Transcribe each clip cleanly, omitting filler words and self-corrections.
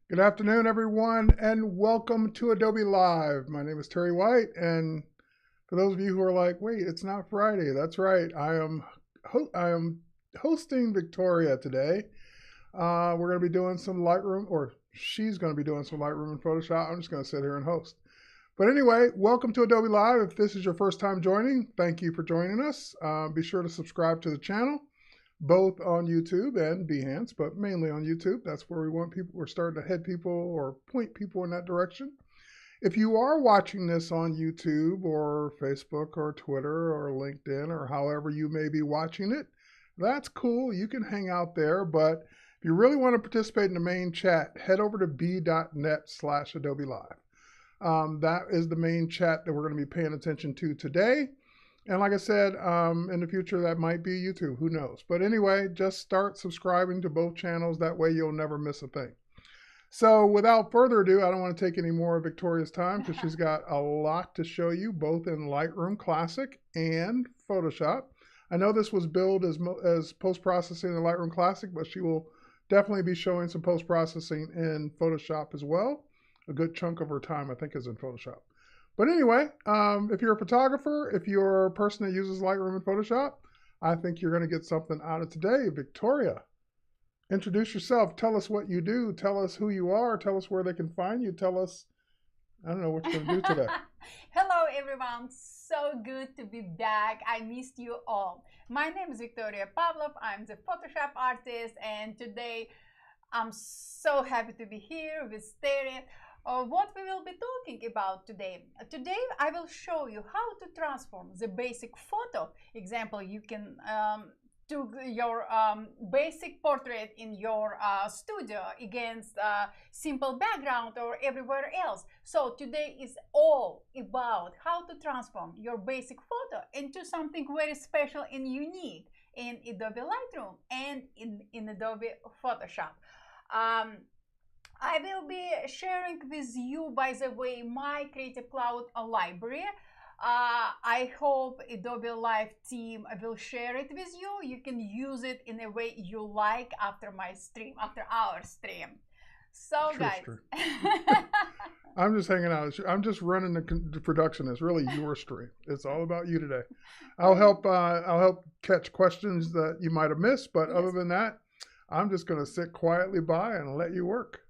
Good afternoon, everyone, and welcome to Adobe Live. My name is Terry White, and for those of you who are like, "Wait, it's not Friday," that's right. I am hosting Victoria today. We're going to be doing some Lightroom, or she's going to be doing some Lightroom and Photoshop. I'm just going to sit here and host. But anyway, welcome to Adobe Live. If this is your first time joining, thank you for joining us. Be sure to subscribe to the channel, both on YouTube and Behance, but mainly on YouTube. That's where we want people. We're starting to head people or point people in that direction. If you are watching this on YouTube or Facebook or Twitter or LinkedIn or however you may be watching it, that's cool. You can hang out there. But if you really want to participate in the main chat, head over to b.net/Adobe Live. That is the main chat that we're going to be paying attention to today. And like I said, in the future, that might be YouTube. Who knows? But anyway, just start subscribing to both channels. That way you'll never miss a thing. So without further ado, I don't want to take any more of Victoria's time because she's got a lot to show you, both in Lightroom Classic and Photoshop. I know this was billed as post-processing in Lightroom Classic, but she will definitely be showing some post-processing in Photoshop as well. A good chunk of her time, I think, is in Photoshop. But anyway, if you're a photographer, if you're a person that uses Lightroom and Photoshop, I think you're going to get something out of today. Victoria, introduce yourself. Tell us what you do. Tell us who you are. Tell us where they can find you. Tell us, I don't know what you're going to do today. Hello, everyone. So good to be back. I missed you all. My name is Victoria Pavlov. I'm the Photoshop artist, and today I'm so happy to be here with Terry. What we will be talking about today. Today I will show you how to transform the basic photo. Example, you can do your basic portrait in your studio against simple background or everywhere else. So today is all about how to transform your basic photo into something very special and unique in Adobe Lightroom and in Adobe Photoshop. I will be sharing with you, by the way, my Creative Cloud library. I hope Adobe Live team will share it with you. You can use it in a way you like after my stream, after our stream. So, guys. I'm just hanging out. I'm just running the production. It's really your stream. It's all about you today. I'll help catch questions that you might have missed, but other than that, I'm just going to sit quietly by and let you work.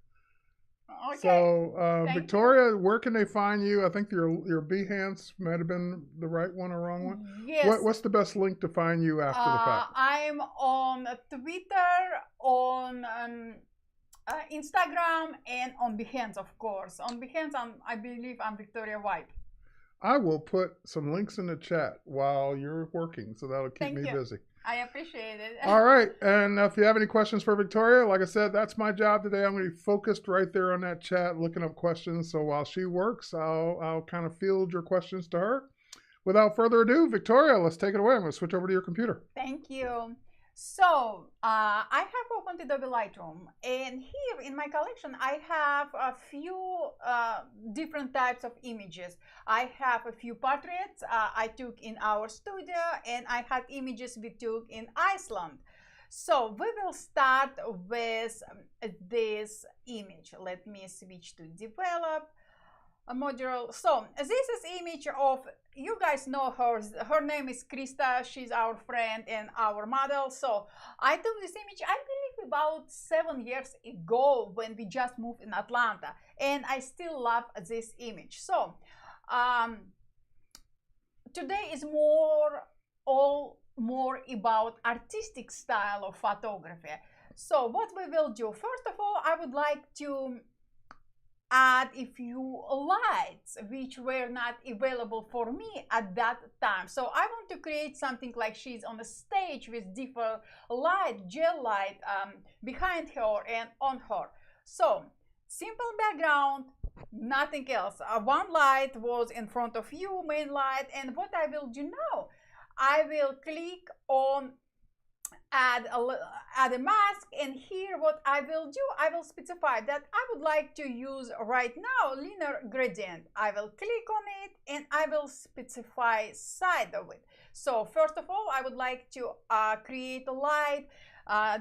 Okay. So, Victoria, where can they find you? I think your Behance might have been the right one or wrong one. Yes. What's the best link to find you after the fact? I'm on Twitter, on Instagram, and on Behance, of course. On Behance, I believe I'm Victoria White. I will put some links in the chat while you're working, so that'll keep me busy. I appreciate it. All right. And if you have any questions for Victoria, like I said, that's my job today. I'm going to be focused right there on that chat, looking up questions. So while she works, I'll kind of field your questions to her. Without further ado, Victoria, let's take it away. I'm going to switch over to your computer. Thank you. So I have opened Adobe Lightroom, and here in my collection I have a few different types of images. I have a few portraits I took in our studio, and I had images we took in Iceland. So we will start with this image. Let me switch to develop a module. So this is image of, you guys know her. Her name is Krista. She's our friend and our model. So I took this image, I believe, about 7 years ago when we just moved in Atlanta, and I still love this image. So today is more about artistic style of photography. So what we will do, first of all, I would like to add a few lights which were not available for me at that time. So I want to create something like she's on the stage with different light, gel light behind her and on her. So simple background, nothing else. One light was in front of you, main light, and what I will do now, I will click on add a mask, and here what I will do, I will specify that I would like to use right now linear gradient. I will click on it and I will specify side of it. So first of all, I would like to create a light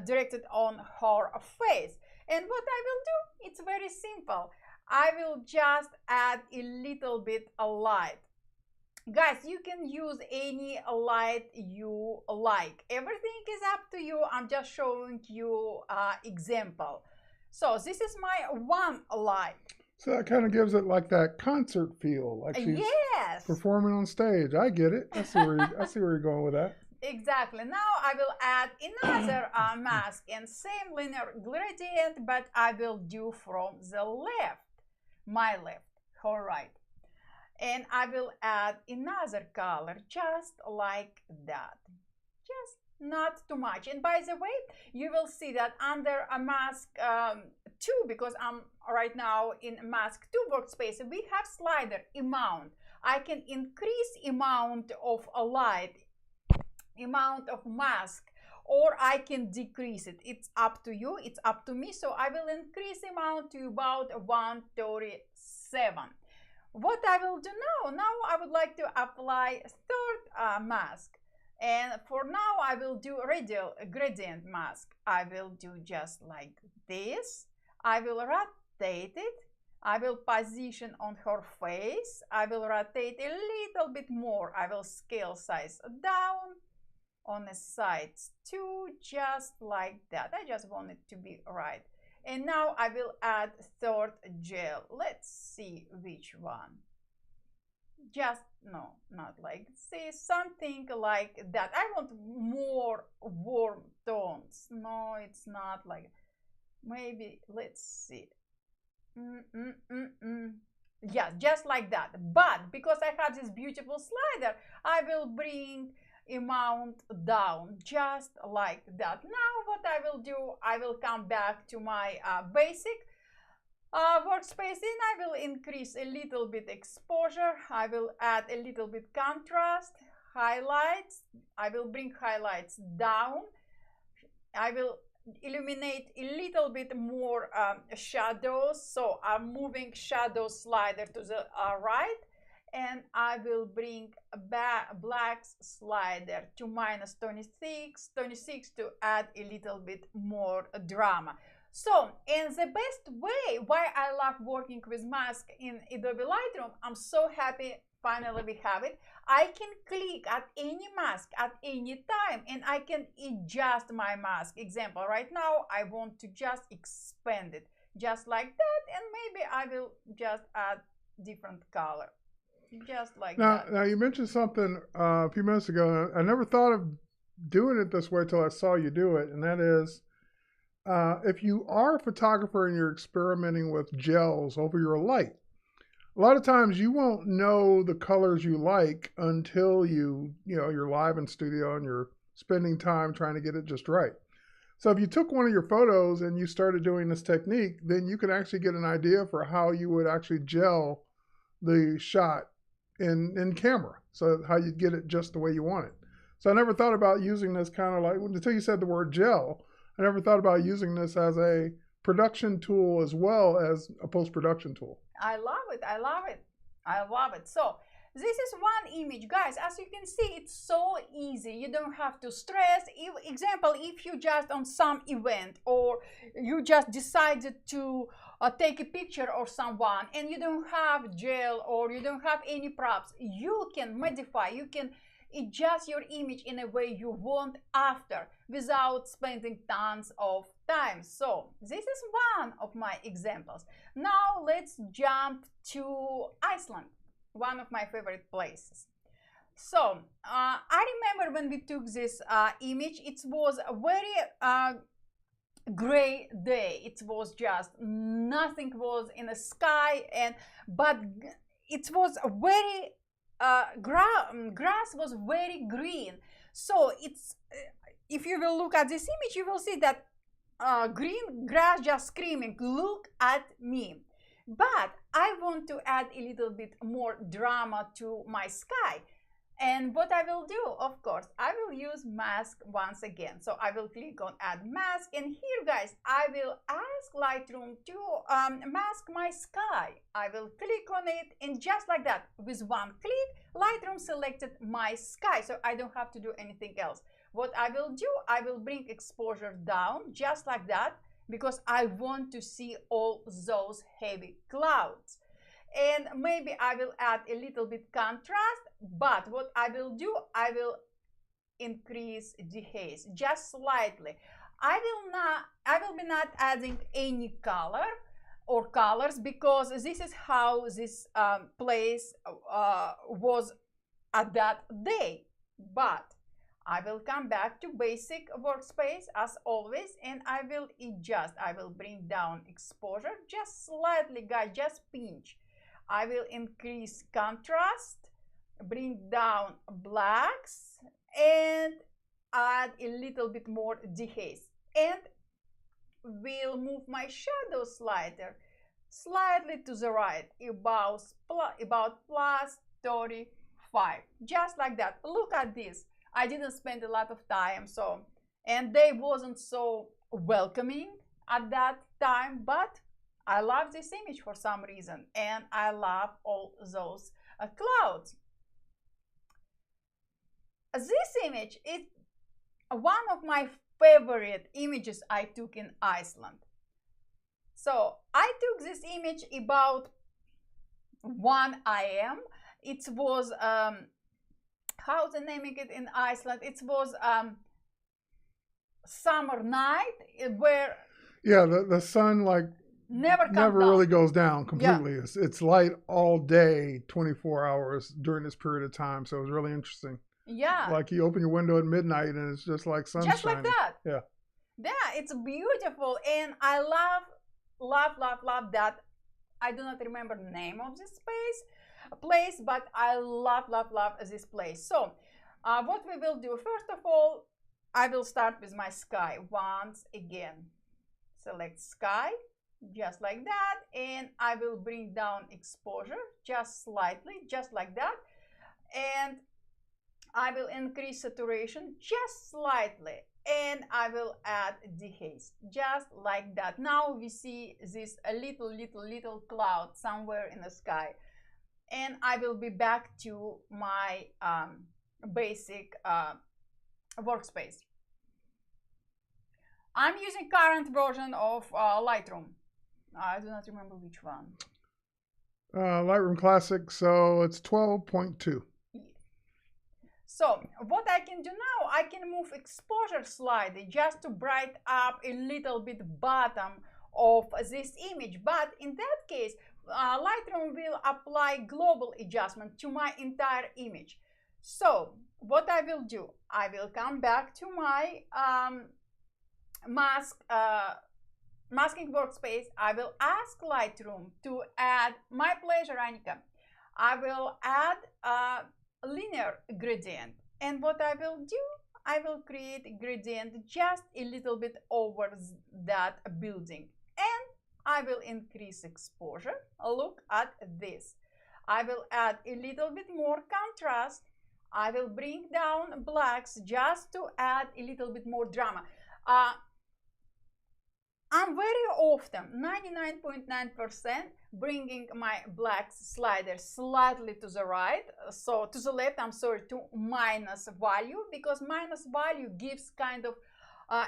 directed on her face. And what I will do, it's very simple. I will just add a little bit of light. Guys, you can use any light you like. Everything is up to you. I'm just showing you example. So this is my one light. So that kind of gives it like that concert feel, like she's Yes. performing on stage. I get it. I see where you're going with that. Exactly. Now I will add another mask and same linear gradient, but I will do from the left, my left, her right. And I will add another color just like that. Just not too much. And by the way, you will see that under a mask 2, because I'm right now in mask 2 workspace, we have slider amount. I can increase amount of a light, amount of mask, or I can decrease it. It's up to you. It's up to me. So I will increase amount to about 137. What I will do now I would like to apply third mask, and for now I will do radial gradient mask. I will do just like this. I will rotate it. I will position on her face. I will rotate a little bit more. I will scale size down on the sides too, just like that. I just want it to be right. And now I will add third gel. Let's see which one. Just, no, not like this, something like that. I want more warm tones. No, it's not like, maybe, let's see. Yeah, just like that. But because I have this beautiful slider, I will bring amount down just like that. Now what I will do, I will come back to my basic workspace, and I will increase a little bit exposure. I will add a little bit contrast, highlights. I will bring highlights down. I will illuminate a little bit more shadows. So I'm moving shadow slider to the right, and I will bring black slider to minus 26 to add a little bit more drama. So, and the best way why I love working with mask in Adobe Lightroom, I'm so happy finally we have it. I can click at any mask at any time, and I can adjust my mask. Example, right now I want to just expand it just like that, and maybe I will just add different color. Just like that. Now you mentioned something a few minutes ago. I never thought of doing it this way until I saw you do it, and that is, if you are a photographer and you're experimenting with gels over your light, a lot of times you won't know the colors you like until you're live in studio and you're spending time trying to get it just right. So if you took one of your photos and you started doing this technique, then you can actually get an idea for how you would actually gel the shot in camera, so how you get it just the way you want it. So I never thought about using this kind of like, until you said the word gel, I never thought about using this as a production tool as well as a post-production tool. I love it. I love it. I love it. So this is one image, guys. As you can see, it's so easy. You don't have to stress. Example, if you just on some event, or you just decided to take a picture of someone and you don't have gel or you don't have any props, you can modify, you can adjust your image in a way you want after, without spending tons of time. So this is one of my examples. Now let's jump to Iceland, one of my favorite places. So I remember when we took this image, it was a very gray day. It was just nothing was in the sky, but it was very grass was very green. So it's if you will look at this image, you will see that green grass just screaming, look at me. But I want to add a little bit more drama to my sky. And what I will do, of course, I will use mask once again. So I will click on add mask, and here, guys, I will ask Lightroom to mask my sky. I will click on it, and just like that, with one click, Lightroom selected my sky, so I don't have to do anything else. What I will do, I will bring exposure down, just like that, because I want to see all those heavy clouds. And maybe I will add a little bit contrast, but what I will do, I will increase dehaze just slightly. I will be not adding any color or colors, because this is how this place was at that day. But I will come back to basic workspace as always, and I will adjust. I will bring down exposure just slightly, guys, just pinch. I will increase contrast, bring down blacks, and add a little bit more dehaze. And we'll move my shadow slider slightly to the right, about plus 35, just like that. Look at this. I didn't spend a lot of time, and they wasn't so welcoming at that time, but I love this image for some reason, and I love all those clouds. This image is one of my favorite images I took in Iceland. So I took this image about 1 a.m. It was how the naming it in Iceland? It was summer night where the sun never really goes down completely. Yeah. It's light all day, 24 hours during this period of time. So it was really interesting. Yeah. Like you open your window at midnight and it's just like sunshine. Just like that. Yeah. Yeah, it's beautiful, and I love that. I do not remember the name of this place, but I love this place. So what we will do, first of all, I will start with my sky once again. Select sky, just like that, and I will bring down exposure just slightly, just like that, and I will increase saturation just slightly, and I will add dehaze just like that. Now we see this little cloud somewhere in the sky, and I will be back to my basic workspace. I'm using current version of Lightroom. I do not remember which one. Lightroom Classic, so it's 12.2. So what I can do now, I can move exposure slightly just to brighten up a little bit bottom of this image. But in that case, Lightroom will apply global adjustment to my entire image. So what I will do, I will come back to my masking workspace. I will ask Lightroom to add, my pleasure, Anika. I will add linear gradient, and what I will do, I will create a gradient just a little bit over that building, and I will increase exposure. Look at this. I will add a little bit more contrast. I will bring down blacks just to add a little bit more drama. I'm very often, 99.9%, bringing my black slider slightly to the right, so to the left, I'm sorry, to minus value, because minus value gives kind of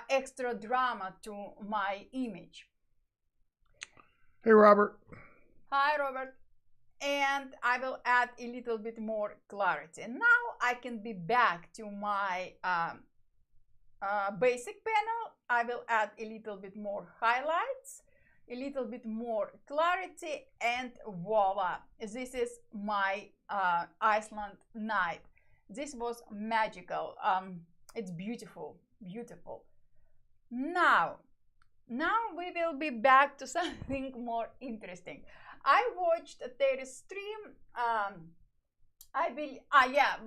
extra drama to my image. Hey, Robert. Hi, Robert. And I will add a little bit more clarity. Now I can be back to my basic panel. I will add a little bit more highlights, a little bit more clarity, and voila, this is my Iceland night. This was magical. It's beautiful. Now we will be back to something more interesting. I watched their stream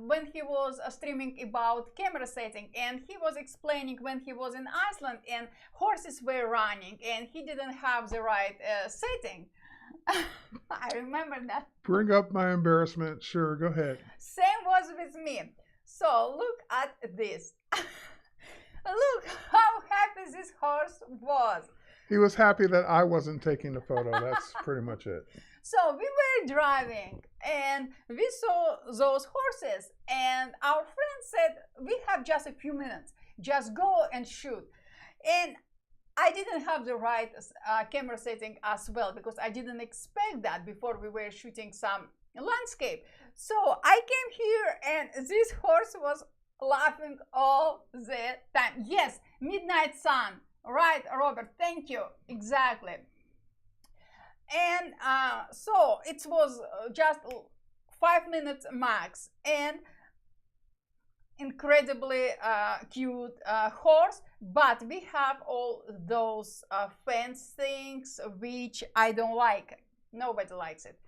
when he was streaming about camera setting, and he was explaining when he was in Iceland and horses were running and he didn't have the right setting. I remember that. Bring up my embarrassment. Sure, go ahead. Same was with me. So look at this. Look how happy this horse was. He was happy that I wasn't taking the photo. That's pretty much it. So we were driving and we saw those horses, and our friend said, we have just a few minutes, just go and shoot. And I didn't have the right camera setting as well, because I didn't expect that before we were shooting some landscape. So I came here and this horse was laughing all the time. Yes, midnight sun. Right, Robert, thank you. Exactly. And so it was just 5 minutes max, and incredibly cute horse, but we have all those fence things which I don't like. Nobody likes it.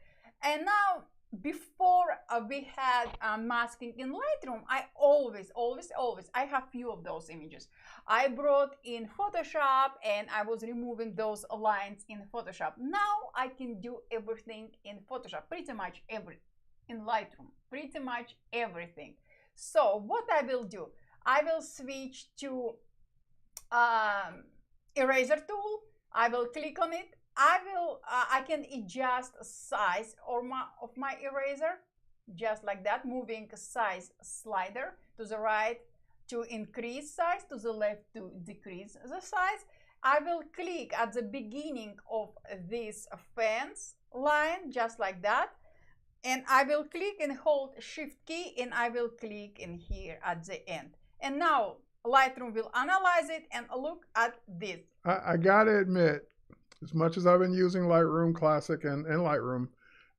And now, before we had masking in Lightroom, I always I have few of those images I brought in Photoshop, and I was removing those lines in Photoshop. Now I can do everything in Photoshop, pretty much in Lightroom, pretty much everything. So what I will do, I will switch to eraser tool. I will click on it. I can adjust size of my eraser, just like that, moving size slider to the right to increase size, to the left to decrease the size. I will click at the beginning of this fence line, just like that, and I will click and hold Shift key, and I will click in here at the end. And now Lightroom will analyze it and look at this. I gotta admit, as much as I've been using Lightroom Classic and Lightroom,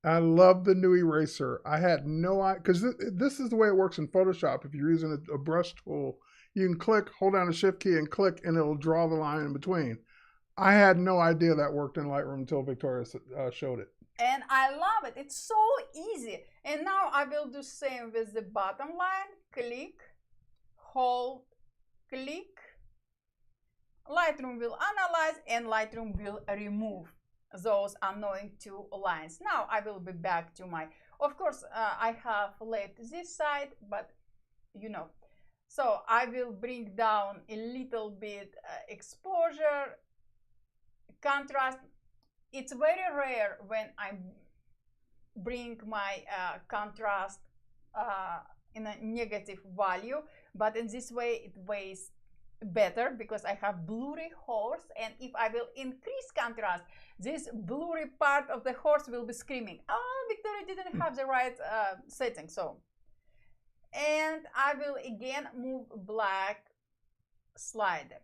I love the new eraser. I had no idea, because this is the way it works in Photoshop. If you're using a brush tool, you can click, hold down the Shift key and click, and it'll draw the line in between. I had no idea that worked in Lightroom until Victoria showed it. And I love it. It's so easy. And now I will do same with the bottom line. Click, hold, click. Lightroom will analyze, and Lightroom will remove those annoying two lines. Now I will be back to my, of course, I have left this side, but you know. So I will bring down a little bit exposure, contrast. It's very rare when I bring my contrast in a negative value, but in this way it weighs better because I have blurry horse, and if I will increase contrast, this blurry part of the horse will be screaming, oh, Victoria didn't have the right setting. So, and I will again move black slider,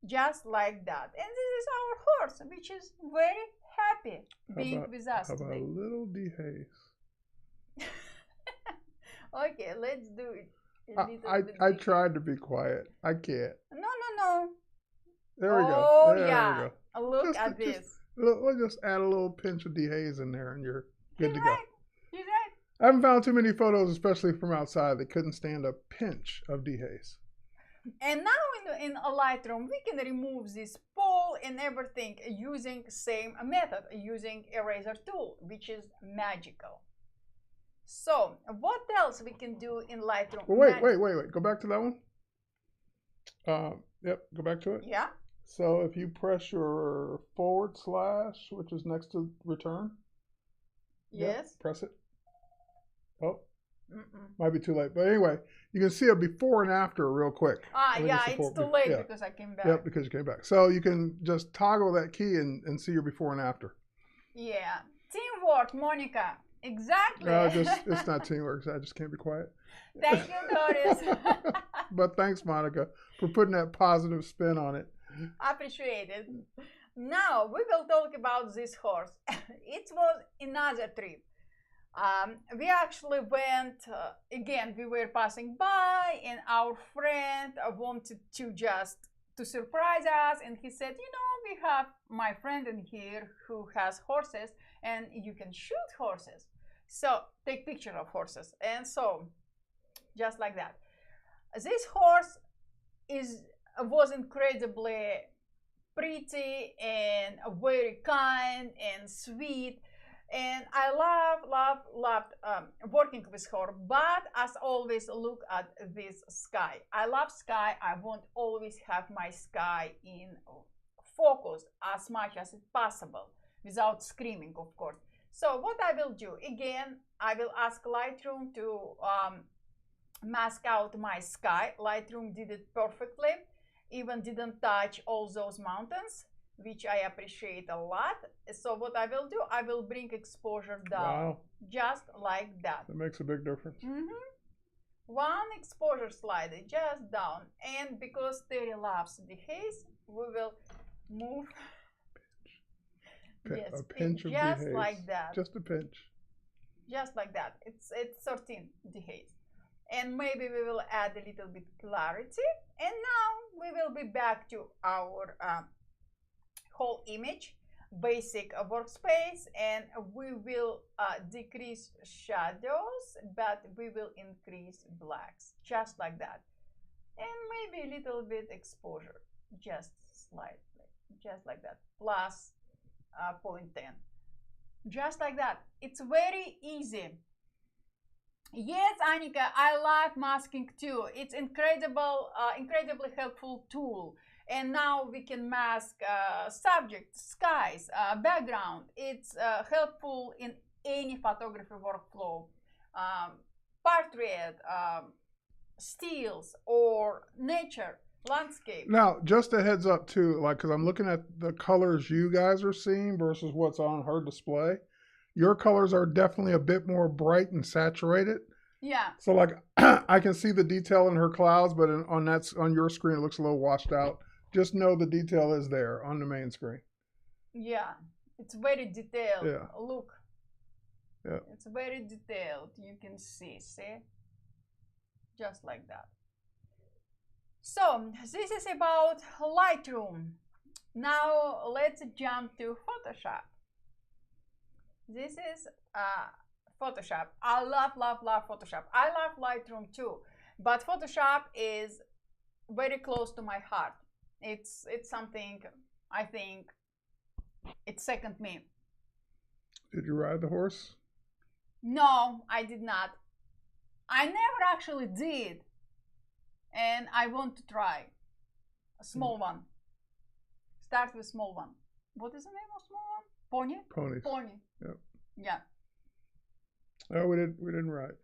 just like that. And this is our horse, which is very happy being with us today. How about a little dehaze? Okay, let's do it. I tried to be quiet. I can't. No. There we go. Oh, there yeah. We go. Look at this. We'll just add a little pinch of dehaze in there, and you're good to go. He's right. I haven't found too many photos, especially from outside, that couldn't stand a pinch of dehaze. And now in Lightroom, we can remove this pole and everything using same method, using eraser tool, which is magical. So what else we can do in Lightroom? Well, wait. Go back to that one. Yep, go back to it. Yeah. So if you press your /, which is next to return. Yes. Yep, press it. Oh, might be too late. But anyway, you can see a before and after real quick. Yeah, it's too late because I came back. Yep, because you came back. So you can just toggle that key and see your before and after. Yeah. Teamwork, Monica. Exactly. No, it's not teamwork. I just can't be quiet. Thank you, Doris. But thanks, Monica, for putting that positive spin on it. Appreciate it. Now we will talk about this horse. It was another trip. We actually went, again, we were passing by, and our friend wanted to surprise us, and he said, you know, we have my friend in here who has horses, and you can shoot horses. So take picture of horses. And so just like that. This horse was incredibly pretty and very kind and sweet. And I loved working with her, but as always, look at this sky. I love sky. I won't always have my sky in focus as much as it's possible without screaming, of course. So what I will do, again, I will ask Lightroom to mask out my sky. Lightroom did it perfectly. even didn't touch all those mountains, which I appreciate a lot. So what I will do, I will bring exposure down. Wow. Just like that. That makes a big difference. One exposure slider just down, and because Terry loves the haze, we will move A pinch of just dehaze. like that. Just a pinch. Just like that. It's 13 dehaze. And maybe we will add a little bit clarity. And now we will be back to our whole image, basic workspace, and we will decrease shadows, but we will increase blacks, just like that. And maybe a little bit exposure, just slightly, just like that, plus 0.10. Just like that. It's very easy. Yes, Annika, I love masking too. It's incredibly helpful tool. And now we can mask subjects, skies, background. It's helpful in any photography workflow. Portrait, stills, or nature, landscape. Now, just a heads up too, like, because I'm looking at the colors you guys are seeing versus what's on her display. Your colors are definitely a bit more bright and saturated. Yeah. So like I can see the detail in her clouds, but on your screen it looks a little washed out. Just know the detail is there on the main screen. Yeah, it's very detailed. Yeah. Look. Yeah. It's very detailed. You can see, just like that. So this is about Lightroom. Now let's jump to Photoshop. This is Photoshop. I love Photoshop. I love Lightroom too, but Photoshop is very close to my heart. It's something I think it's second me. Did you ride the horse? No, I did not. I never actually did, and I want to try a small one. Start with small one. What is the name of small one? Pony? Ponies. Pony. Yep. Yeah. No, we didn't ride.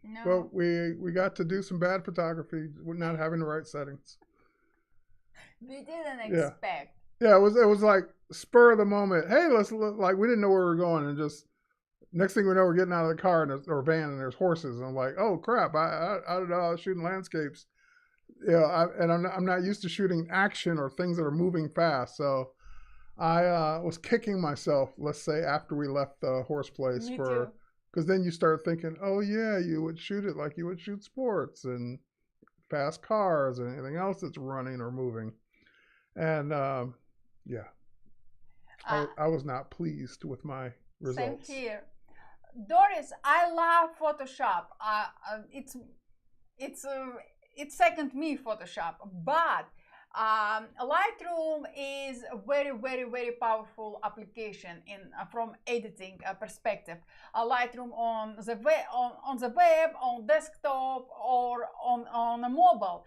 No. Well, we got to do some bad photography with not having the right settings. We didn't expect. Yeah, it was like spur of the moment. Hey, let's look, like we didn't know where we were going, and just next thing we know, we're getting out of the car or van, and there's horses, and I'm like, oh crap! I don't know. I was shooting landscapes. Yeah, I'm not used to shooting action or things that are moving fast, so I was kicking myself. Let's say after we left the horse place because then you start thinking, oh yeah, you would shoot it like you would shoot sports and fast cars and anything else that's running or moving. And yeah, I was not pleased with my results. Same here. Doris, I love Photoshop. It's second me Photoshop, but Lightroom is a very powerful application from editing perspective. Lightroom on the web, on desktop, or on a mobile.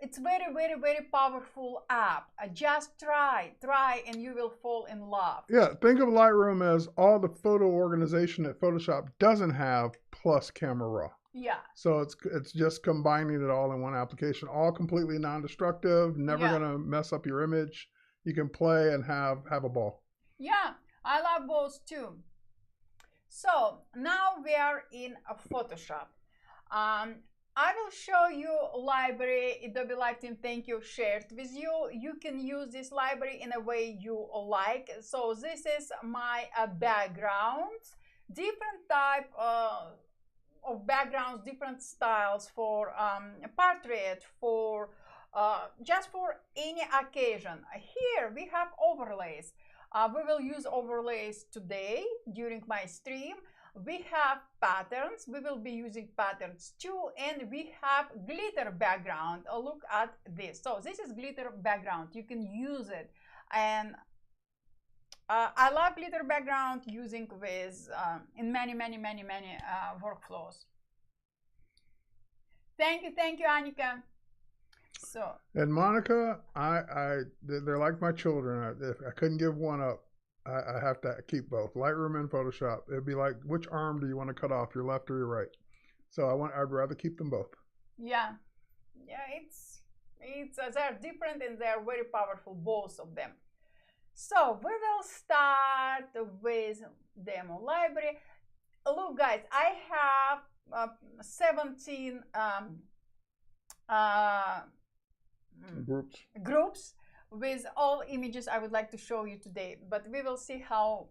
It's very powerful app. Just try, and you will fall in love. Yeah, think of Lightroom as all the photo organization that Photoshop doesn't have plus Camera Raw. Yeah. So it's just combining it all in one application, all completely non-destructive, never gonna mess up your image. You can play and have a ball. Yeah, I love both too. So now we are in a Photoshop. I will show you library Adobe Live Team Thank You shared with you. You can use this library in a way you like. So this is my background, different type of backgrounds, different styles for portrait, for just for any occasion. Here we have overlays. We will use overlays today during my stream. We have patterns. We will be using patterns too, and we have glitter background. Look at this. So this is glitter background. You can use it, and I love glitter background using with in many workflows. Thank you, Annika. So and Monica, they're like my children. If I couldn't give one up, I have to keep both Lightroom and Photoshop. It'd be like, which arm do you want to cut off, your left or your right? So I'd rather keep them both. Yeah, They're different and they're very powerful, both of them. So we will start with demo library. Look, guys, I have 17 groups with all images I would like to show you today, but we will see how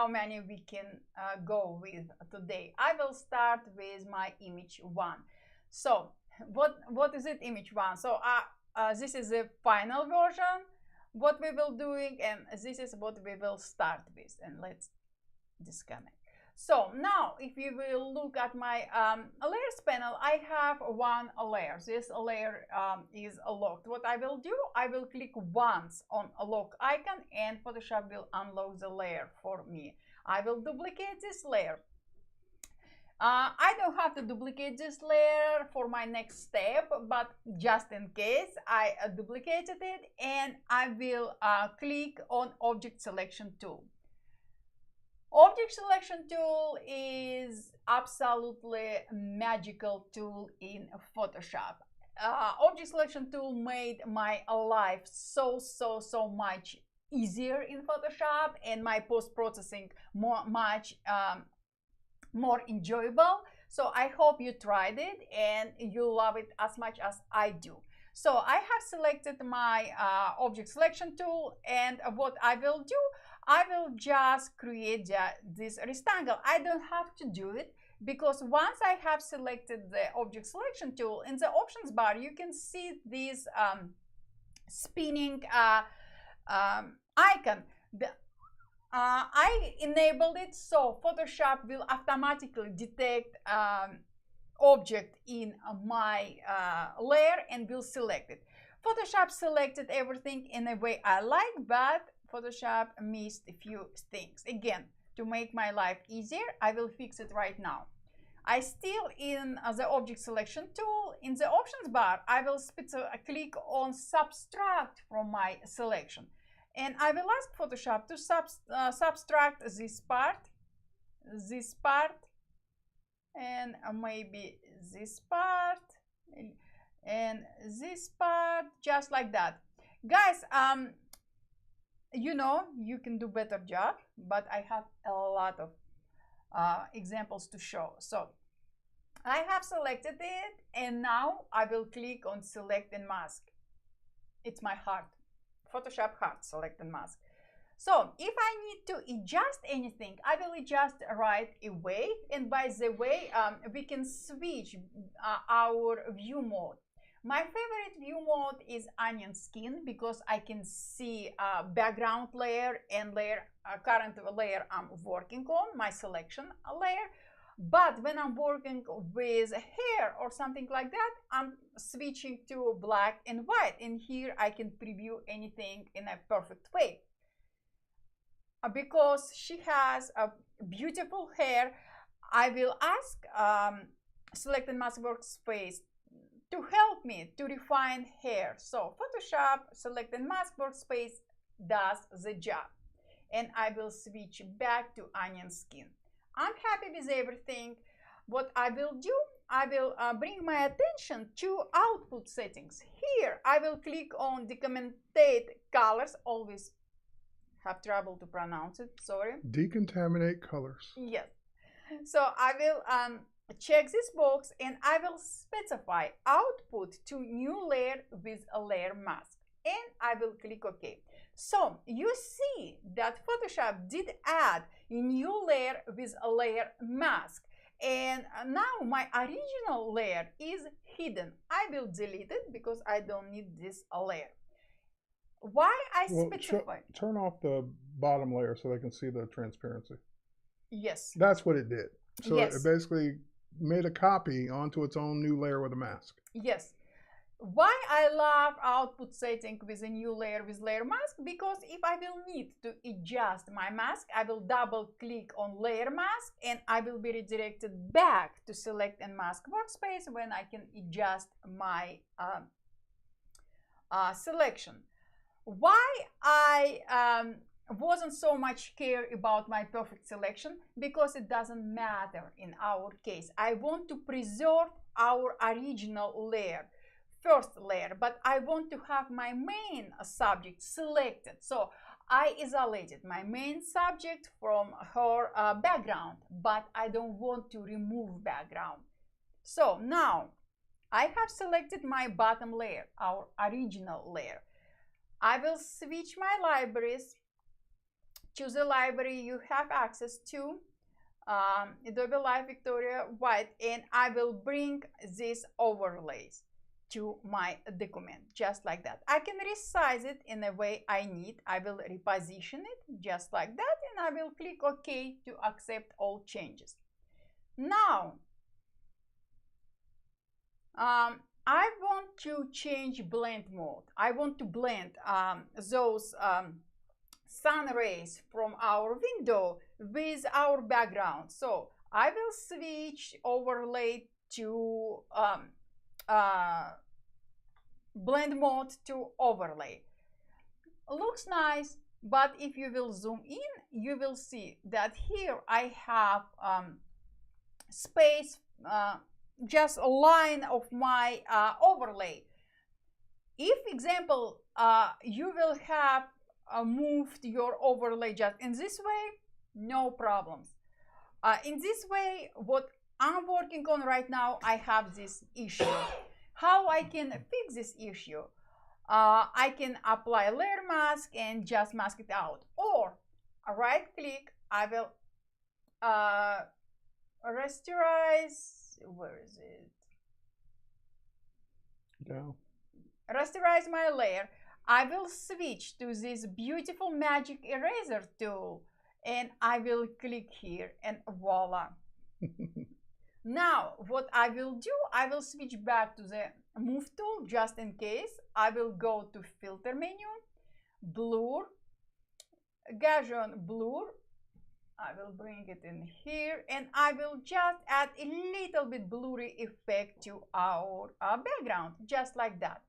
many we can go with today. I will start with my image 1. So what is it, image 1? So this is the final version, what we will doing, and this is what we will start with. And let's disconnect. So now if you will look at my layers panel, I have one layer. This layer is locked. What I will do, I will click once on a lock icon and Photoshop will unlock the layer for me. I will duplicate this layer. I don't have to duplicate this layer for my next step, but just in case, I duplicated it, and I will click on Object Selection Tool. Object Selection Tool is absolutely magical tool in Photoshop. Object Selection Tool made my life so much easier in Photoshop, and my post-processing much more enjoyable. So I hope you tried it and you love it as much as I do. So I have selected my Object Selection Tool, and what I will do, I will just create this rectangle. I don't have to do it because once I have selected the Object Selection Tool, in the options bar you can see this spinning icon. I enabled it so Photoshop will automatically detect object in my layer and will select it. Photoshop selected everything in a way I like, but Photoshop missed a few things. Again, to make my life easier, I will fix it right now. I still in the Object Selection Tool. In the options bar, I will click on Subtract from my selection. And I will ask Photoshop to subtract this part, and maybe this part, and this part, just like that. Guys, you know, you can do better job, but I have a lot of examples to show. So I have selected it, and now I will click on Select and Mask. It's my heart. Photoshop Heart, Select and Mask. So if I need to adjust anything, I will adjust right away. And by the way, we can switch our view mode. My favorite view mode is onion skin because I can see background layer and current layer I'm working on, my selection layer. But when I'm working with hair or something like that, I'm switching to black and white. And here I can preview anything in a perfect way. Because she has a beautiful hair, I will ask Select and Mask Workspace to help me to refine hair. So Photoshop Select and Mask Workspace does the job. And I will switch back to onion skin. I'm happy with everything. What I will do, I will bring my attention to output settings. Here, I will click on Decontaminate Colors. Always have trouble to pronounce it, sorry. Decontaminate colors. Yes. So I will check this box and I will specify output to new layer with a layer mask. And I will click OK. So you see that Photoshop did add a new layer with a layer mask. And now my original layer is hidden. I will delete it because I don't need this layer. Why I specify? Turn off the bottom layer so they can see the transparency. Yes. That's what it did. So yes. It basically made a copy onto its own new layer with a mask. Yes. Why I love output setting with a new layer with layer mask? Because if I will need to adjust my mask, I will double click on layer mask and I will be redirected back to Select and Mask Workspace when I can adjust my selection. Why I wasn't so much care about my perfect selection? Because it doesn't matter in our case. I want to preserve our original layer. first layer, but I want to have my main subject selected. So I isolated my main subject from her background, but I don't want to remove background. So now I have selected my bottom layer, our original layer. I will switch my libraries. Choose a library you have access to, Adobe Live Victoria White, and I will bring these overlays to my document, just like that. I can resize it in the way I need. I will reposition it just like that, and I will click OK to accept all changes. Now, I want to change blend mode. I want to blend those sun rays from our window with our background. So I will switch overlay to blend mode to overlay. Looks nice, but if you will zoom in, you will see that here I have space, just a line of my overlay. If example you will have moved your overlay just in this way, no problems. In this way, what I'm working on right now, I have this issue. How I can fix this issue? I can apply layer mask and just mask it out, or right click, I will rasterize. Where is it? No. Rasterize my layer. I will switch to this beautiful magic eraser tool, and I will click here, and voila. Now what I will do, I will switch back to the move tool just in case. I will go to filter menu, blur, Gaussian blur. I will bring it in here, and I will just add a little bit blurry effect to our background, just like that.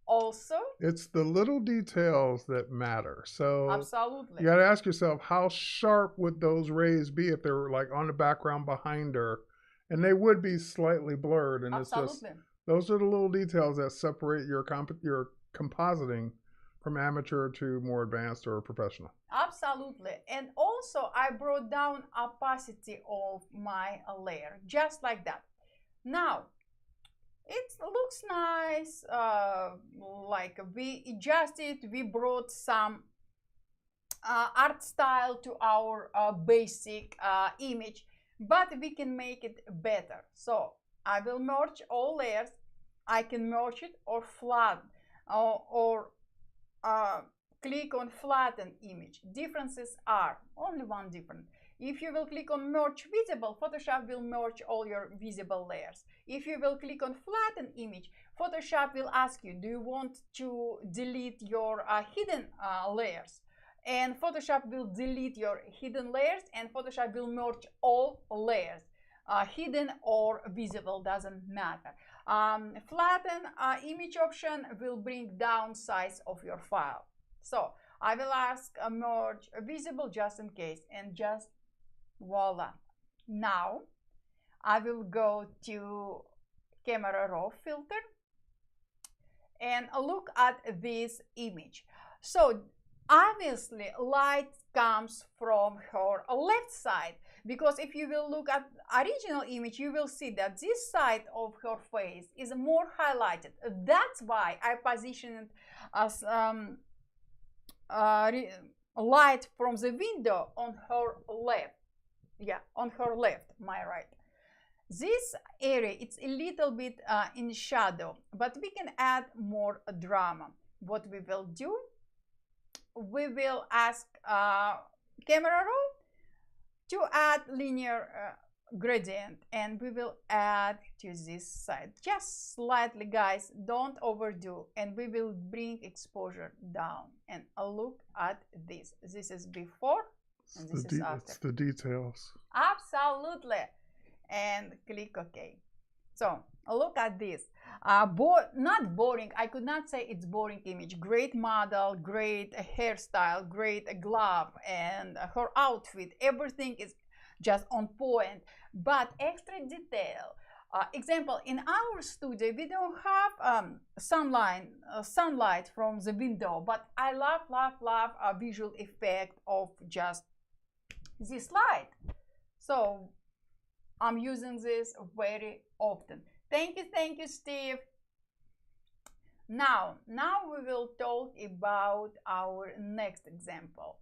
Also, it's the little details that matter. So absolutely, you got to ask yourself, how sharp would those rays be if they were like on the background behind her? And they would be slightly blurred. And absolutely, it's just, those are the little details that separate your compositing from amateur to more advanced or professional. Absolutely. And also I brought down opacity of my layer, just like that. Now it looks nice, like we adjusted, we brought some art style to our basic image, but we can make it better. So I will merge all layers. I can merge it or flatten, or click on flatten image. Differences are only one difference. If you will click on merge visible, Photoshop will merge all your visible layers. If you will click on flatten image, Photoshop will ask you, do you want to delete your hidden layers? And Photoshop will delete your hidden layers, and Photoshop will merge all layers. Hidden or visible, doesn't matter. Flatten image option will bring down size of your file. So I will ask merge visible just in case, and just voila. Now I will go to camera raw filter and look at this image. So obviously light comes from her left side, because if you will look at original image, you will see that this side of her face is more highlighted. That's why I positioned it as light from the window on her left. Yeah, on her left, my right. This area, it's a little bit in shadow, but we can add more drama. What we will do, we will ask camera raw to add linear gradient, and we will add to this side just slightly, guys, don't overdo, and we will bring exposure down. And look at this. This is before and this is after. It's the details. Absolutely. And click OK. So look at this. Not boring. I could not say it's boring image. Great model, great hairstyle, great glove, and her outfit. Everything is just on point. But extra detail. Example, in our studio, we don't have sunlight from the window, but I love a visual effect of just this light. So I'm using this very often. Thank you, Steve. Now we will talk about our next example.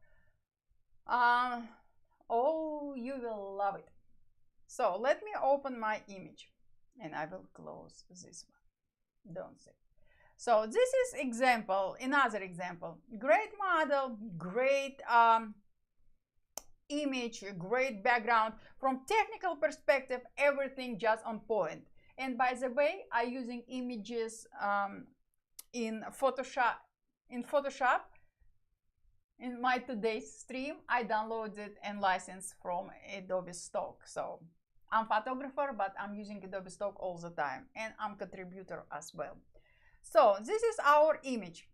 Oh, you will love it. So let me open my image and I will close this one. Don't say. So this is example, another example. Great model, great image, great background. From technical perspective, everything just on point. And by the way, I'm using images in Photoshop. In my today's stream, I downloaded and licensed from Adobe stock. So I'm a photographer, but I'm using Adobe stock all the time, and I'm a contributor as well. So this is our image.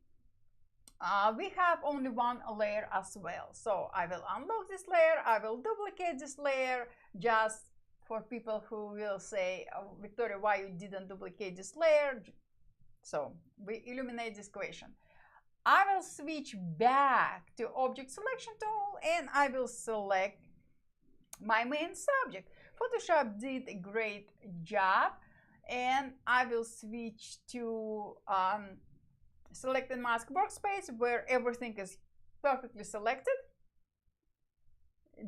We have only one layer as well. So I will unlock this layer. I will duplicate this layer just for people who will say, oh, Victoria, why you didn't duplicate this layer? So we eliminate this question. I will switch back to object selection tool and I will select my main subject. Photoshop did a great job, and I will switch to select and mask workspace where everything is perfectly selected.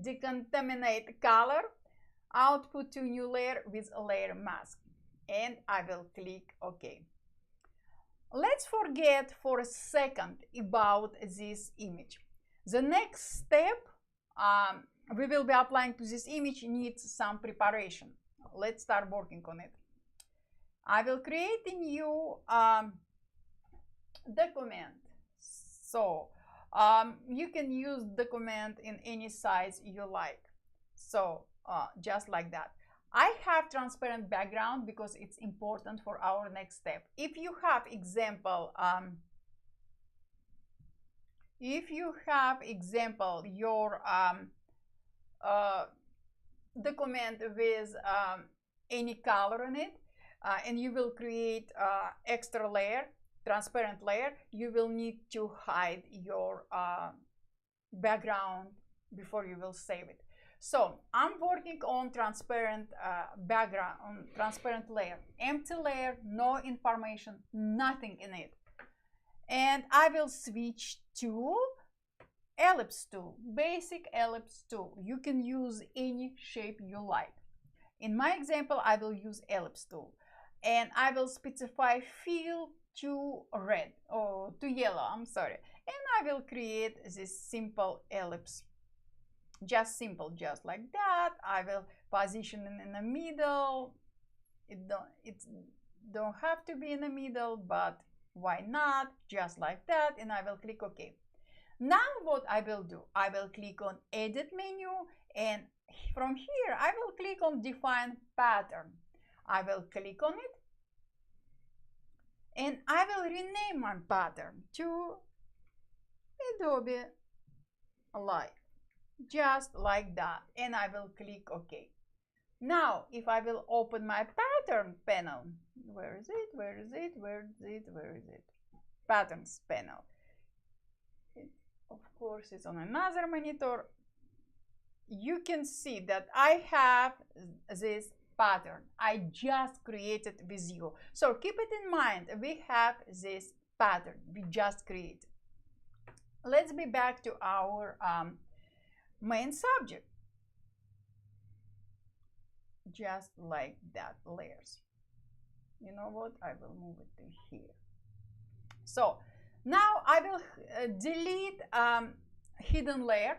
Decontaminate color, output to new layer with a layer mask, and I will click OK. Let's forget for a second about this image. The next step we will be applying to this image needs some preparation. Let's start working on it. I will create a new document. So you can use document in any size you like. So just like that. I have transparent background because it's important for our next step. If you have example, your document with any color in it, and you will create extra layer, transparent layer, you will need to hide your background before you will save it. So I'm working on transparent background, on transparent layer, empty layer, no information, nothing in it. And I will switch to ellipse tool, basic ellipse tool. You can use any shape you like. In my example, I will use ellipse tool, and I will specify fill to red or to yellow, I'm sorry, and I will create this simple ellipse. Just simple, just like that. I will position it in the middle. It don't have to be in the middle, but why not? Just like that, and I will click OK. Now what I will do, I will click on Edit menu, and from here I will click on Define Pattern. I will click on it, and I will rename my pattern to Adobe Live. Just like that, and I will click OK. Now if I will open my pattern panel, where is it? Patterns panel. Of course it's on another monitor. You can see that I have this pattern I just created with you. So keep it in mind, we have this pattern we just created. Let's be back to our main subject, just like that, layers. You know what, I will move it to here. So now I will delete hidden layer.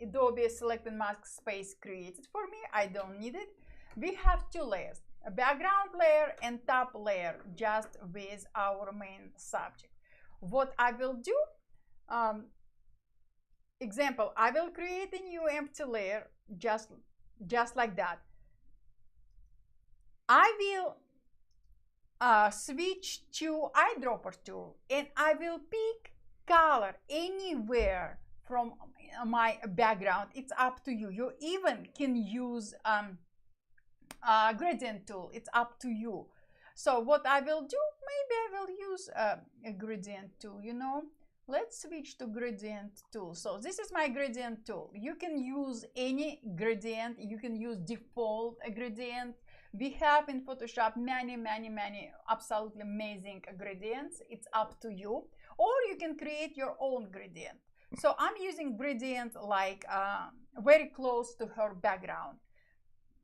Adobe Select and Mask Space created for me, I don't need it. We have two layers, a background layer and top layer, just with our main subject. What I will do, example, I will create a new empty layer, just like that. I will switch to eyedropper tool, and I will pick color anywhere from my background. It's up to you. You even can use gradient tool. It's up to you. So what I will do, maybe I will use a gradient tool, you know. Let's switch to gradient tool. So this is my gradient tool. You can use any gradient. You can use default gradient. We have in Photoshop many absolutely amazing gradients. It's up to you. Or you can create your own gradient. So I'm using gradient like very close to her background.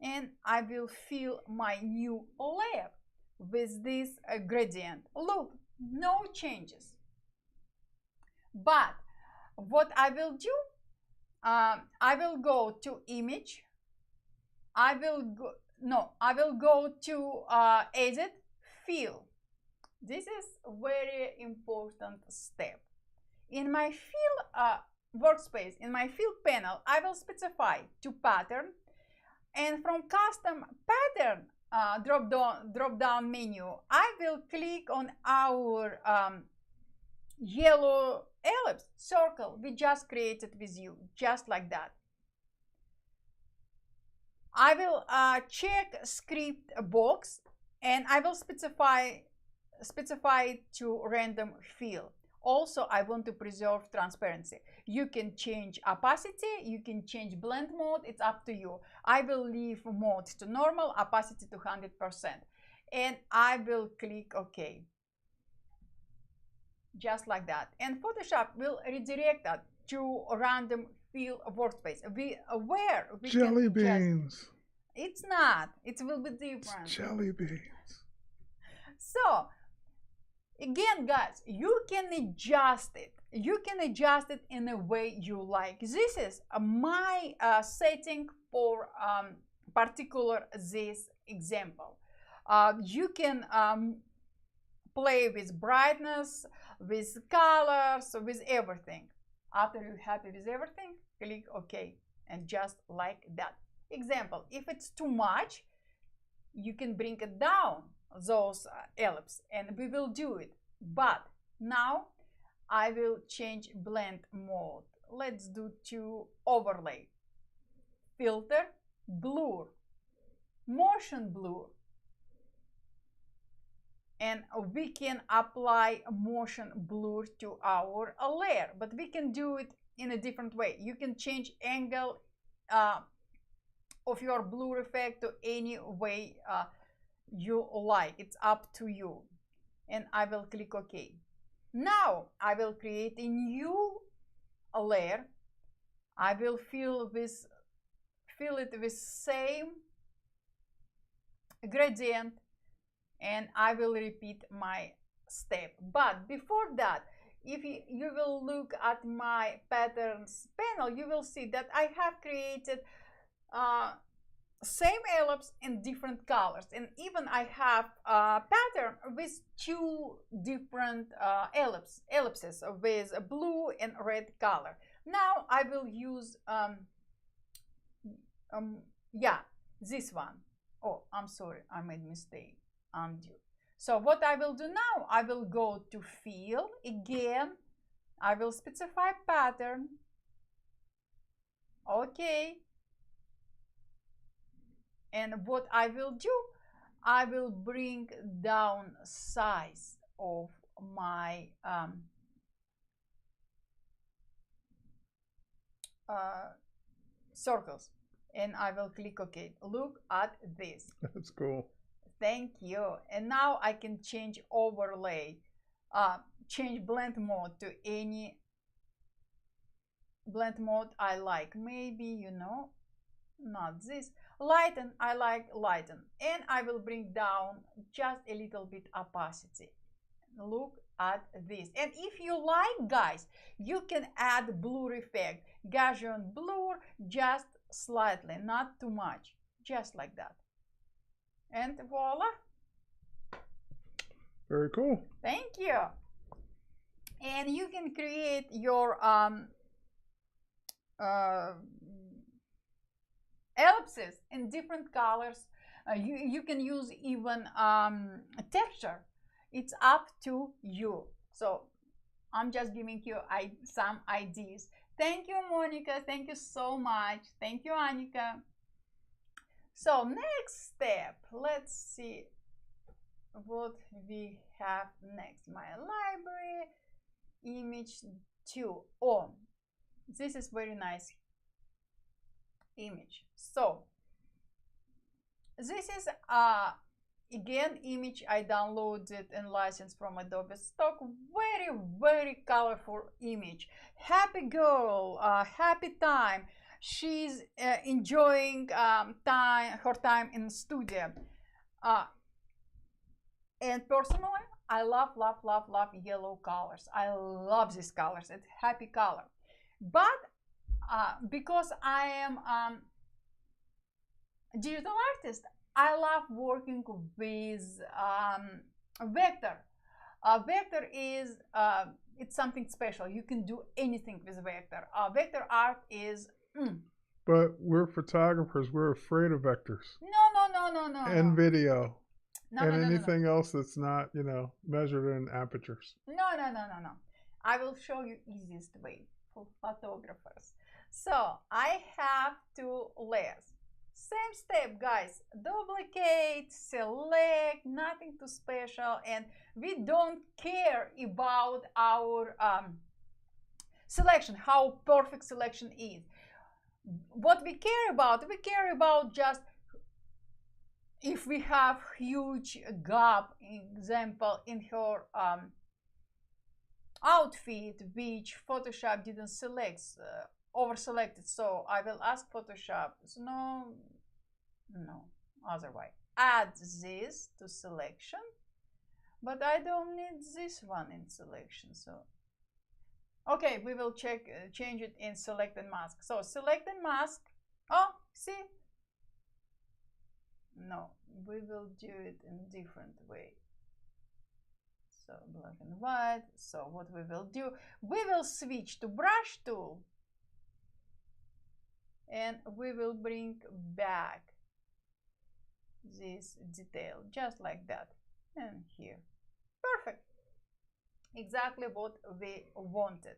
And I will fill my new layer with this gradient. Look, no changes. But what I will do, I will go to image. I will go to edit, fill. This is a very important step. In my fill workspace, in my fill panel, I will specify to pattern, and from custom pattern drop down menu, I will click on our yellow ellipse circle we just created with you, just like that. I will check script box, and I will specify to random fill. Also, I want to preserve transparency. You can change opacity, you can change blend mode, it's up to you. I will leave mode to normal, opacity to 100%. And I will click OK. Just like that. And Photoshop will redirect that to random fill workspace. Where we jelly beans. It's not. It will be different. It's jelly beans. So, again, guys, you can adjust it. You can adjust it in a way you like. This is my setting for particular this example. You can play with brightness, with colors, with everything. After you're happy with everything, click OK, and just like that. Example, if it's too much, you can bring it down, those ellipses, and we will do it. But now I will change blend mode. Let's do to overlay, filter, blur, motion blur. And we can apply motion blur to our layer, but we can do it in a different way. You can change angle of your blur effect to any way you like. It's up to you. And I will click OK. Now I will create a new layer. I will fill it with same gradient, and I will repeat my step. But before that, if you will look at my patterns panel, you will see that I have created same ellipse in different colors, and even I have a pattern with two different ellipses with a blue and red color. Now I will use this one. Oh, I'm sorry, I made mistake. Undo. So what I will do now, I will go to fill again. I will specify pattern. Okay. And what I will do, I will bring down size of my circles, and I will click OK. Look at this. That's cool. Thank you. And now I can change overlay, change blend mode to any blend mode I like. Maybe, you know, not this. Lighten, I like lighten. And I will bring down just a little bit opacity. Look at this. And if you like, guys, you can add blur effect, Gaussian blur, just slightly, not too much, just like that. And voila. Very cool. Thank you. And you can create your ellipses in different colors. You can use even texture. It's up to you. So I'm just giving you some ideas. Thank you, Monica. Thank you so much. Thank you, Annika. So next step, let's see what we have next. My library, image 2. Oh, this is very nice image. So this is again image I downloaded and licensed from Adobe stock. Very colorful image. Happy girl, happy time. She's enjoying her time in studio. And personally, I love yellow colors. I love these colors. It's happy color. But because I am digital artist, I love working with vector. Vector is it's something special. You can do anything with vector. Vector art is. But we're photographers. We're afraid of vectors. No. And video. No, anything else that's not, measured in apertures. No. I will show you easiest way for photographers. So I have 2 layers. Same step, guys. Duplicate, select, nothing too special, and we don't care about our selection, how perfect selection is. What we care about just if we have huge gap, example, in her outfit, which Photoshop didn't select, over selected. So I will ask Photoshop, so no, otherwise add this to selection, but I don't need this one in selection. So okay, we will change it in select and mask. So select and mask. Oh, see, no, we will do it in different way. So black and white. So what we will do, we will switch to brush tool, and we will bring back this detail just like that, and here. Perfect. Exactly what we wanted.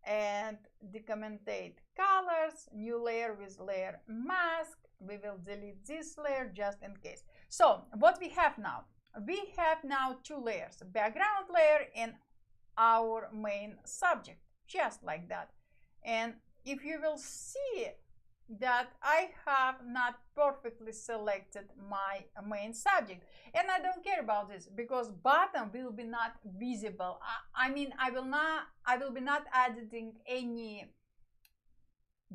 And deconcatenate colors, new layer with layer mask. We will delete this layer just in case. So what we have now? We have now 2 layers, background layer and our main subject, just like that. And if you will see that I have not perfectly selected my main subject, and I don't care about this because bottom will be not visible. I mean, I will be not adding any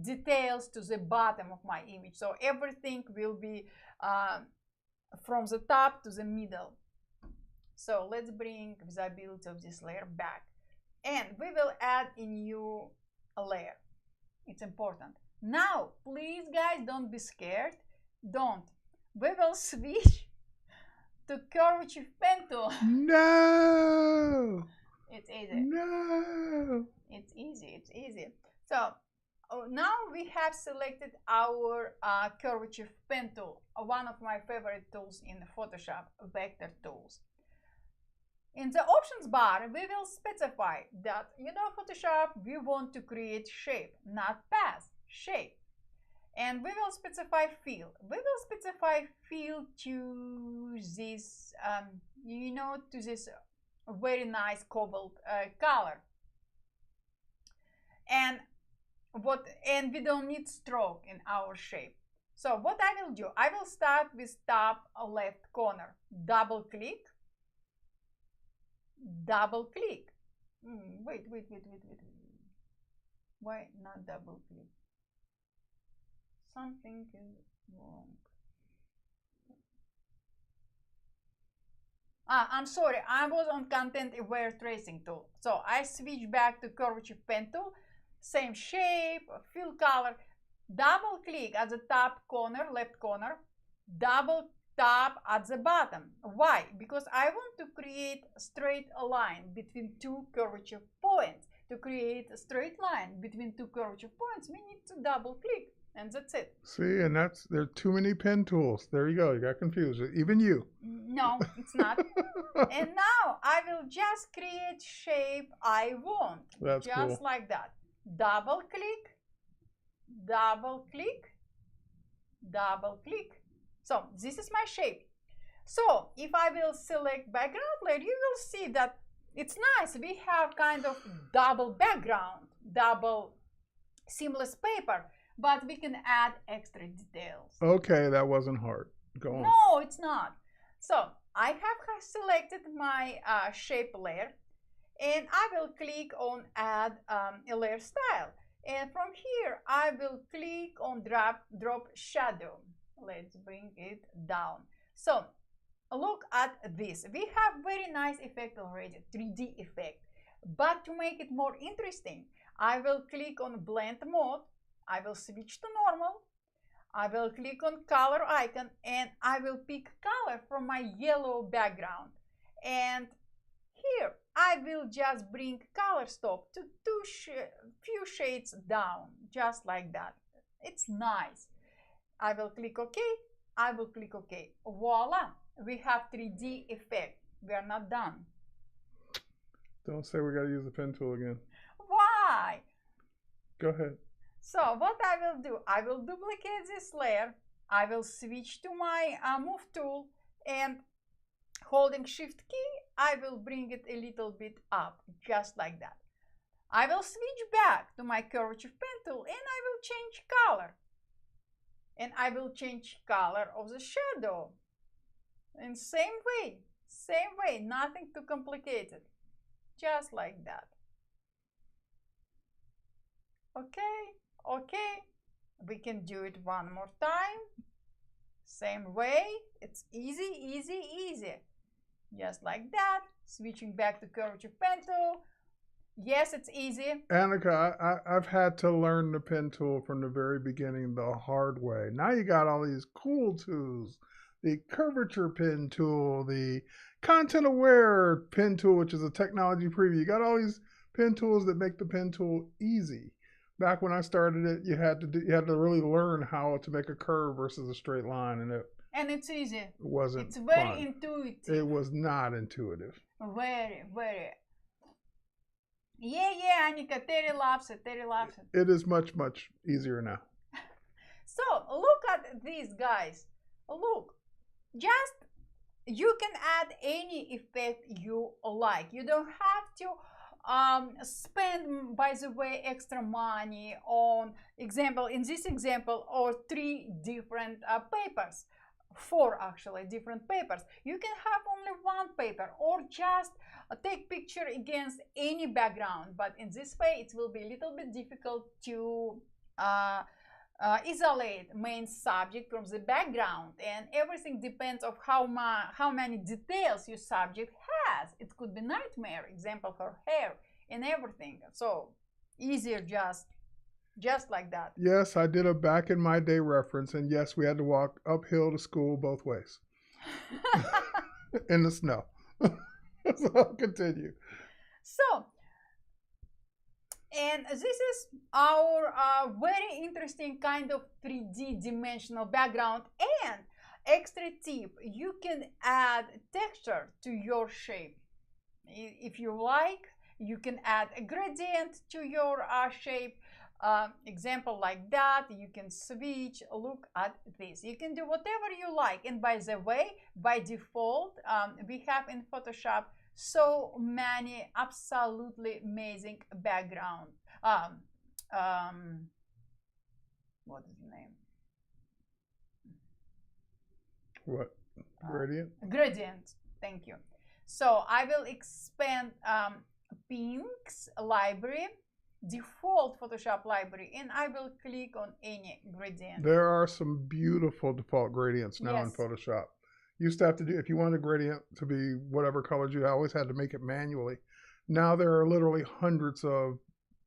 details to the bottom of my image. So everything will be from the top to the middle. So let's bring visibility of this layer back, and we will add a new layer. It's important. Now, please, guys, don't be scared. Don't. We will switch to Curvature pen tool. No. It's easy. No. It's easy. So now we have selected our Curvature pen tool, one of my favorite tools in Photoshop, vector tools. In the options bar, we will specify that, Photoshop, we want to create shape, not path, shape. And we will specify fill. We will specify fill to this, to this very nice cobalt color. And we don't need stroke in our shape. So what I will do, I will start with top left corner, double click. Wait. Why not double click? Something is wrong. I'm sorry, I was on content aware tracing tool. So I switch back to Curvature pen tool, same shape, fill color, double click at the top corner, left corner, double tap at the bottom. Why? Because I want to create a straight line between 2 curvature points. To create a straight line between 2 curvature points, we need to double click, and that's it. See, and there are too many pen tools. There you go. You got confused. Even you. No, it's not. And now I will just create shape I want. That's just cool. Like that. Double click, double click, double click, So this is my shape. So if I will select background layer, you will see that it's nice. We have kind of double background, double seamless paper, but we can add extra details. Okay, that wasn't hard. Go on. No, it's not. So I have selected my shape layer, and I will click on add a layer style. And from here, I will click on drop shadow. Let's bring it down. So look at this. We have very nice effect already, 3D effect. But to make it more interesting, I will click on blend mode. I will switch to normal. I will click on color icon, and I will pick color from my yellow background. And here I will just bring color stop to few shades down, just like that. It's nice. I will click OK. I will click OK. Voila! We have 3D effect. We are not done. Don't say we got to use the pen tool again. Why? Go ahead. So what I will do, I will duplicate this layer. I will switch to my move tool, and holding shift key, I will bring it a little bit up, just like that. I will switch back to my curvature pen tool, and I will change color. And I will change color of the shadow. And same way, nothing too complicated. Just like that. Okay, we can do it one more time. Same way, it's easy. Just like that, switching back to curvature pen tool. Yes, it's easy. Annika, I've had to learn the pen tool from the very beginning the hard way. Now you got all these cool tools. The curvature pen tool, the content aware pen tool, which is a technology preview. You got all these pen tools that make the pen tool easy. Back when I started it, you had to really learn how to make a curve versus a straight line, and it's easy. It wasn't. It's very fun. intuitive. It was not intuitive. Very. Yeah, Annika, Terry loves it. It is much easier now. So look at these guys. Look, just you can add any effect you like. You don't have to spend, by the way, extra money on in this example, or 3 different papers, 4 actually different papers. You can have only 1 paper, or just take picture against any background. But in this way, it will be a little bit difficult to isolate main subject from the background, and everything depends of how many details your subject has. It could be nightmare, example, her hair and everything. So easier just like that. Yes, I did a back in my day reference, and yes, we had to walk uphill to school both ways in the snow. So I'll continue. So, and this is our very interesting kind of 3D dimensional background. And extra tip, you can add texture to your shape. If you like, you can add a gradient to your shape. Example like that. You can switch. Look at this. You can do whatever you like. And by the way, by default, we have in Photoshop so many absolutely amazing background. What is the name? What? Gradient? Gradient. Thank you. So I will expand Pink's library, default Photoshop library, and I will click on any gradient. There are some beautiful default gradients now in Photoshop. Used to have to do, if you wanted a gradient to be whatever colors you always had to make it manually. Now there are literally hundreds of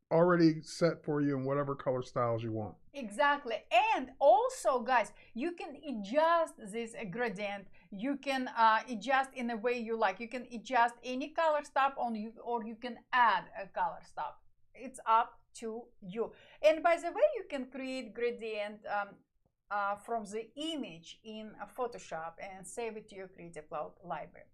already set for you in whatever color styles you want. Exactly. And also, guys, you can adjust this gradient. You can adjust in a way you like. You can adjust any color stop on you, or you can add a color stop. It's up to you. And by the way, you can create gradient from the image in Photoshop and save it to your Creative Cloud library.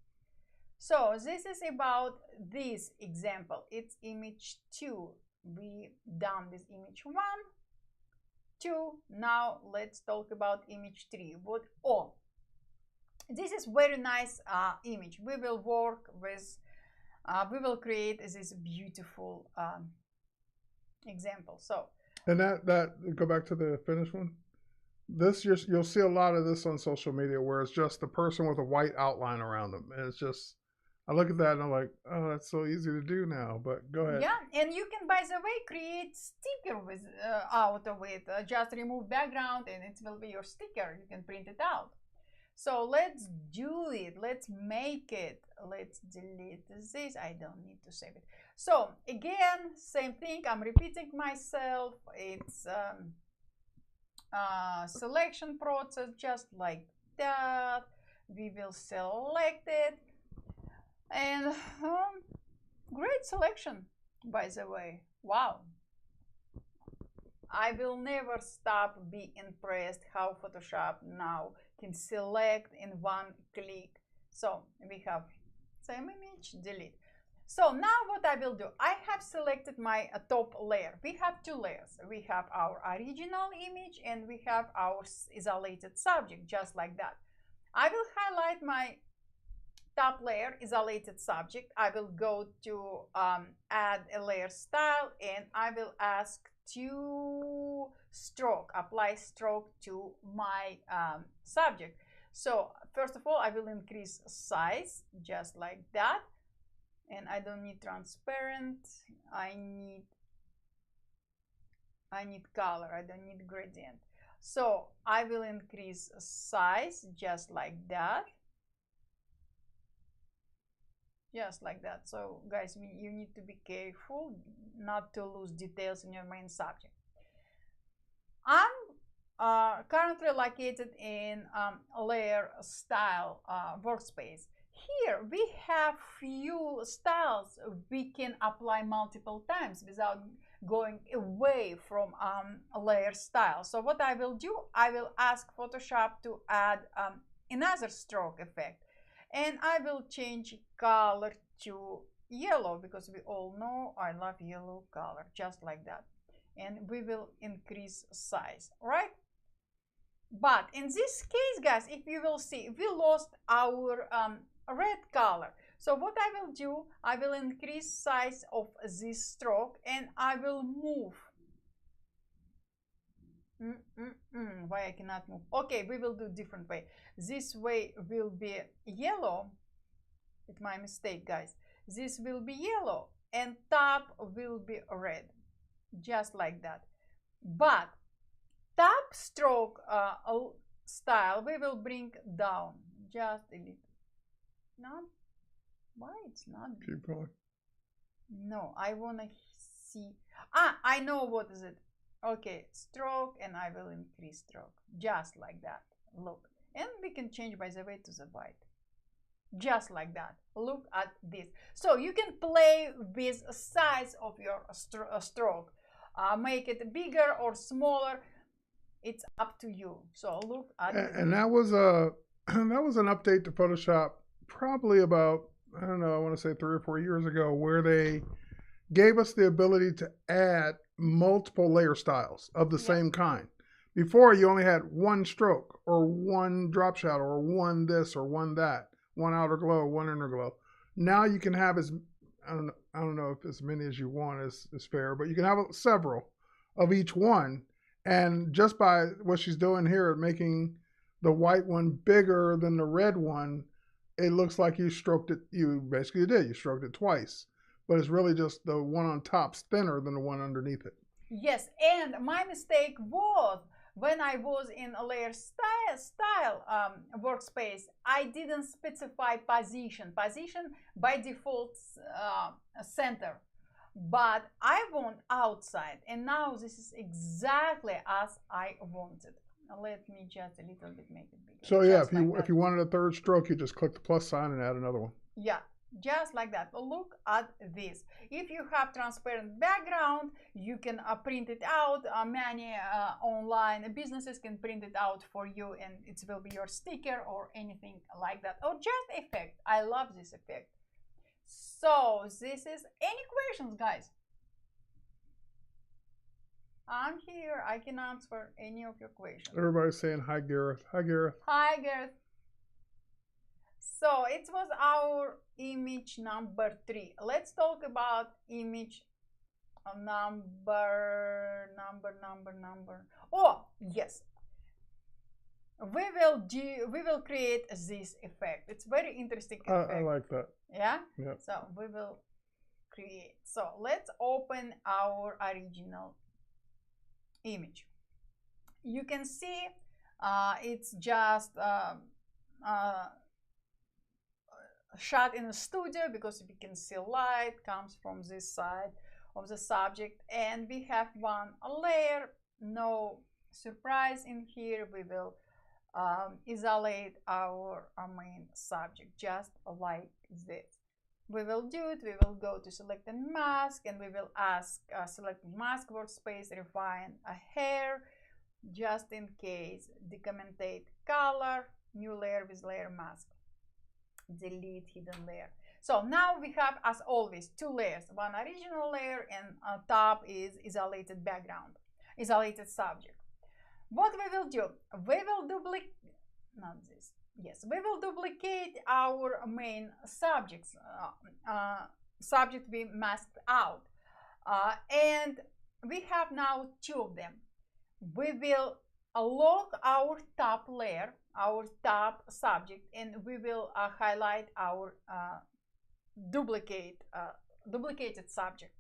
So this is about this example. It's image 2. We done with image 1. 2. Now let's talk about image 3. What? Oh, this is very nice image. We will work with, we will create this beautiful example. So, and that go back to the finished one. This you'll see a lot of this on social media where it's just the person with a white outline around them, and it's just, I look at that and I'm like, oh, that's so easy to do now. But go ahead. Yeah, and you can, by the way, create sticker with out of it. Just remove background and it will be your sticker. You can print it out. So let's do it. Let's make it. Let's delete this. I don't need to save it. So again, same thing. I'm repeating myself. It's selection process, just like that. We will select it. And great selection, by the way. Wow. I will never stop being impressed how Photoshop now can select in one click. So we have same image, delete. So now what I will do, I have selected my top layer. We have two layers. We have our original image and we have our isolated subject, just like that. I will highlight my top layer, isolated subject. I will go to add a layer style and I will ask to stroke, apply stroke to my subject. So first of all, I will increase size just like that. And I don't need transparent. I need color. I don't need gradient. So I will increase size just like that. Just like that. So guys, you need to be careful not to lose details in your main subject. I'm currently located in layer style workspace. Here we have few styles we can apply multiple times without going away from layer style. So what I will do, I will ask Photoshop to add another stroke effect. And I will change color to yellow because we all know I love yellow color, just like that. And we will increase size, right? But in this case, guys, if you will see, we lost our red color. So what I will do, I will increase size of this stroke and I will move. Why I cannot move? Okay, we will do different way. This way will be yellow. It's my mistake, guys. This will be yellow and top will be red, just like that. But top stroke style we will bring down just a little. Not why it's not. Keep going. No, I wanna see. I know what is it. Okay, stroke, and I will increase stroke, just like that. Look, and we can change, by the way, to the white, just like that. Look at this. So you can play with size of your stroke, make it bigger or smaller. It's up to you. So look at. And that was a that was an update to Photoshop, probably about, I don't know, I want to say 3 or 4 years ago, where they gave us the ability to add multiple layer styles of the same kind. Before, you only had one stroke or one drop shadow or one this or one that, one outer glow, one inner glow. Now you can have I don't know if as many as you want is fair, but you can have several of each one. And just by what she's doing here, making the white one bigger than the red one, it looks like you stroked it. You basically did. You stroked it twice. But it's really just the one on top's thinner than the one underneath it. Yes, and my mistake was when I was in a layer style workspace, I didn't specify position. Position by default center, but I want outside, and now this is exactly as I wanted. Let me just a little bit make it bigger. So yeah, if you wanted a third stroke, you just click the plus sign and add another one. Yeah, just like that. Look at this. If you have transparent background, you can print it out. Many online businesses can print it out for you, and it will be your sticker or anything like that, or just effect. I love this effect. So this is, any questions, guys? I'm here. I can answer any of your questions. Everybody's saying hi, Gareth. Hi, Gareth. Hi, Gareth. So it was our image number 3. Let's talk about image number. Oh, yes. We will create this effect. It's very interesting effect. I like that. Yeah? Yeah. So we will create. So let's open our original image. You can see it's just shot in a studio because we can see light comes from this side of the subject, and we have one layer. No surprise in here. We will isolate our main subject just like this. We will do it. We will go to select a mask, and we will ask select mask workspace, refine a hair, just in case, decommendate color, new layer with layer mask, delete hidden layer. So now we have, as always, 2 layers, one original layer, and on top is isolated background, isolated subject. What we will do, we will duplicate, not this, yes, we will duplicate our main subjects, subject we masked out, and we have now 2 of them. We will lock our top layer, our top subject, and we will highlight our duplicated subject.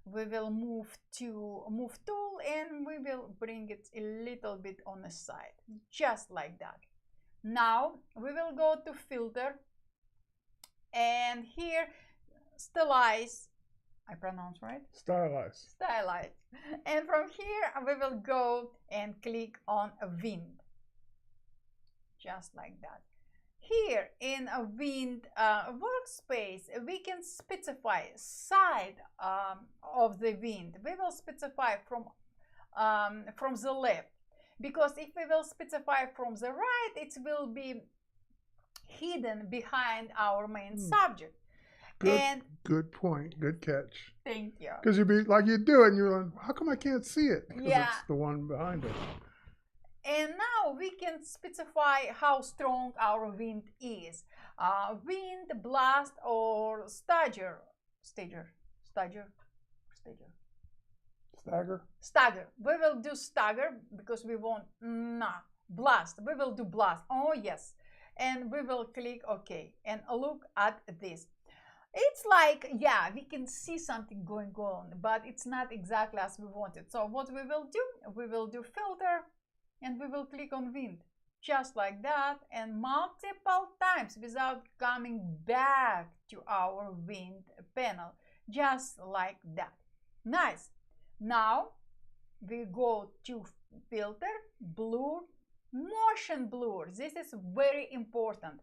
We will move to move tool, and we will bring it a little bit on the side, just like that. Now we will go to filter, and here stylize, I pronounce right? Stylize. Stylize. And from here we will go and click on wind, just like that. Here in a wind workspace, we can specify side of the wind. We will specify from the left, because if we will specify from the right, it will be hidden behind our main subject. Good point. Good catch. Thank you. Because you'd be like, you do it, and you're like, how come I can't see it? Because Yeah. it's the one behind it. And now we can specify how strong our wind is. Wind, blast, or stagger. Stagger. We will do stagger because we want blast. We will do blast. Oh yes. And we will click OK. And look at this. It's like, yeah, we can see something going on, but it's not exactly as we wanted. So what we will do, we will do filter, and we will click on wind, just like that, and multiple times without coming back to our wind panel, just like that. Nice. Now we go to filter, blur, motion blur. This is very important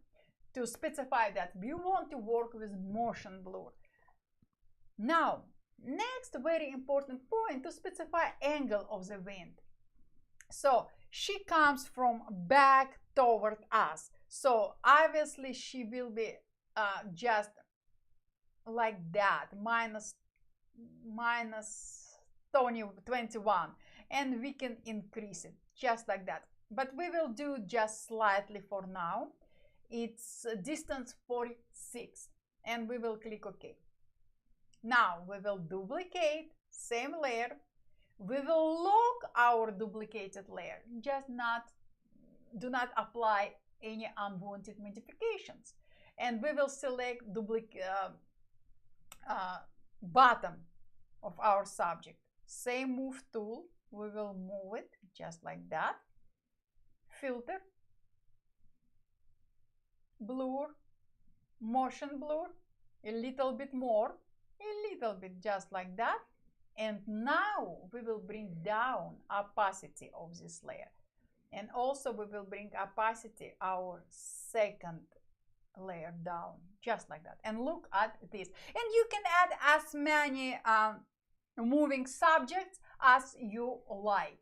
to specify that we want to work with motion blur. Now, next very important point, to specify angle of the wind. So she comes from back toward us. So obviously she will be just like that, minus 21. And we can increase it just like that. But we will do just slightly for now. It's distance 46. And we will click OK. Now we will duplicate, same layer. We will lock our duplicated layer, just do not apply any unwanted modifications. And we will select bottom of our subject. Same move tool, we will move it just like that. Filter, blur, motion blur, a little bit more, a little bit just like that. And now we will bring down opacity of this layer. And also we will bring opacity our second layer down, just like that. And look at this. And you can add as many moving subjects as you like.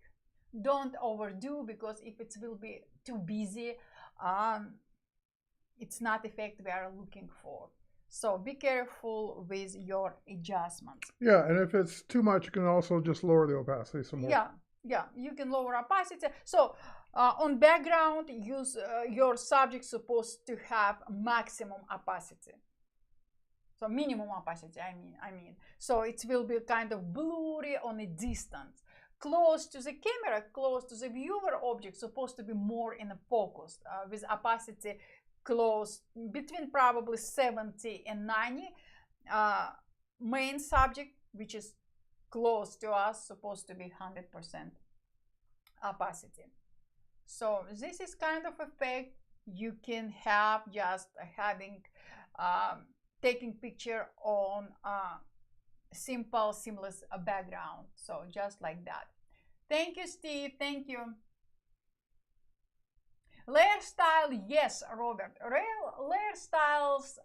Don't overdo, because if it will be too busy, it's not effect we are looking for. So be careful with your adjustments. Yeah, and if it's too much, you can also just lower the opacity some more. Yeah, you can lower opacity. So on background, use your subject supposed to have maximum opacity. So minimum opacity, I mean. So it will be kind of blurry on a distance. Close to the camera, close to the viewer object, supposed to be more in a focus with opacity close between probably 70 and 90. Main subject, which is close to us, supposed to be 100% opacity. So this is kind of effect you can have just having taking picture on simple seamless background. So just like that. Thank you, Steve. Thank you. Layer style, yes, Robert. Layer styles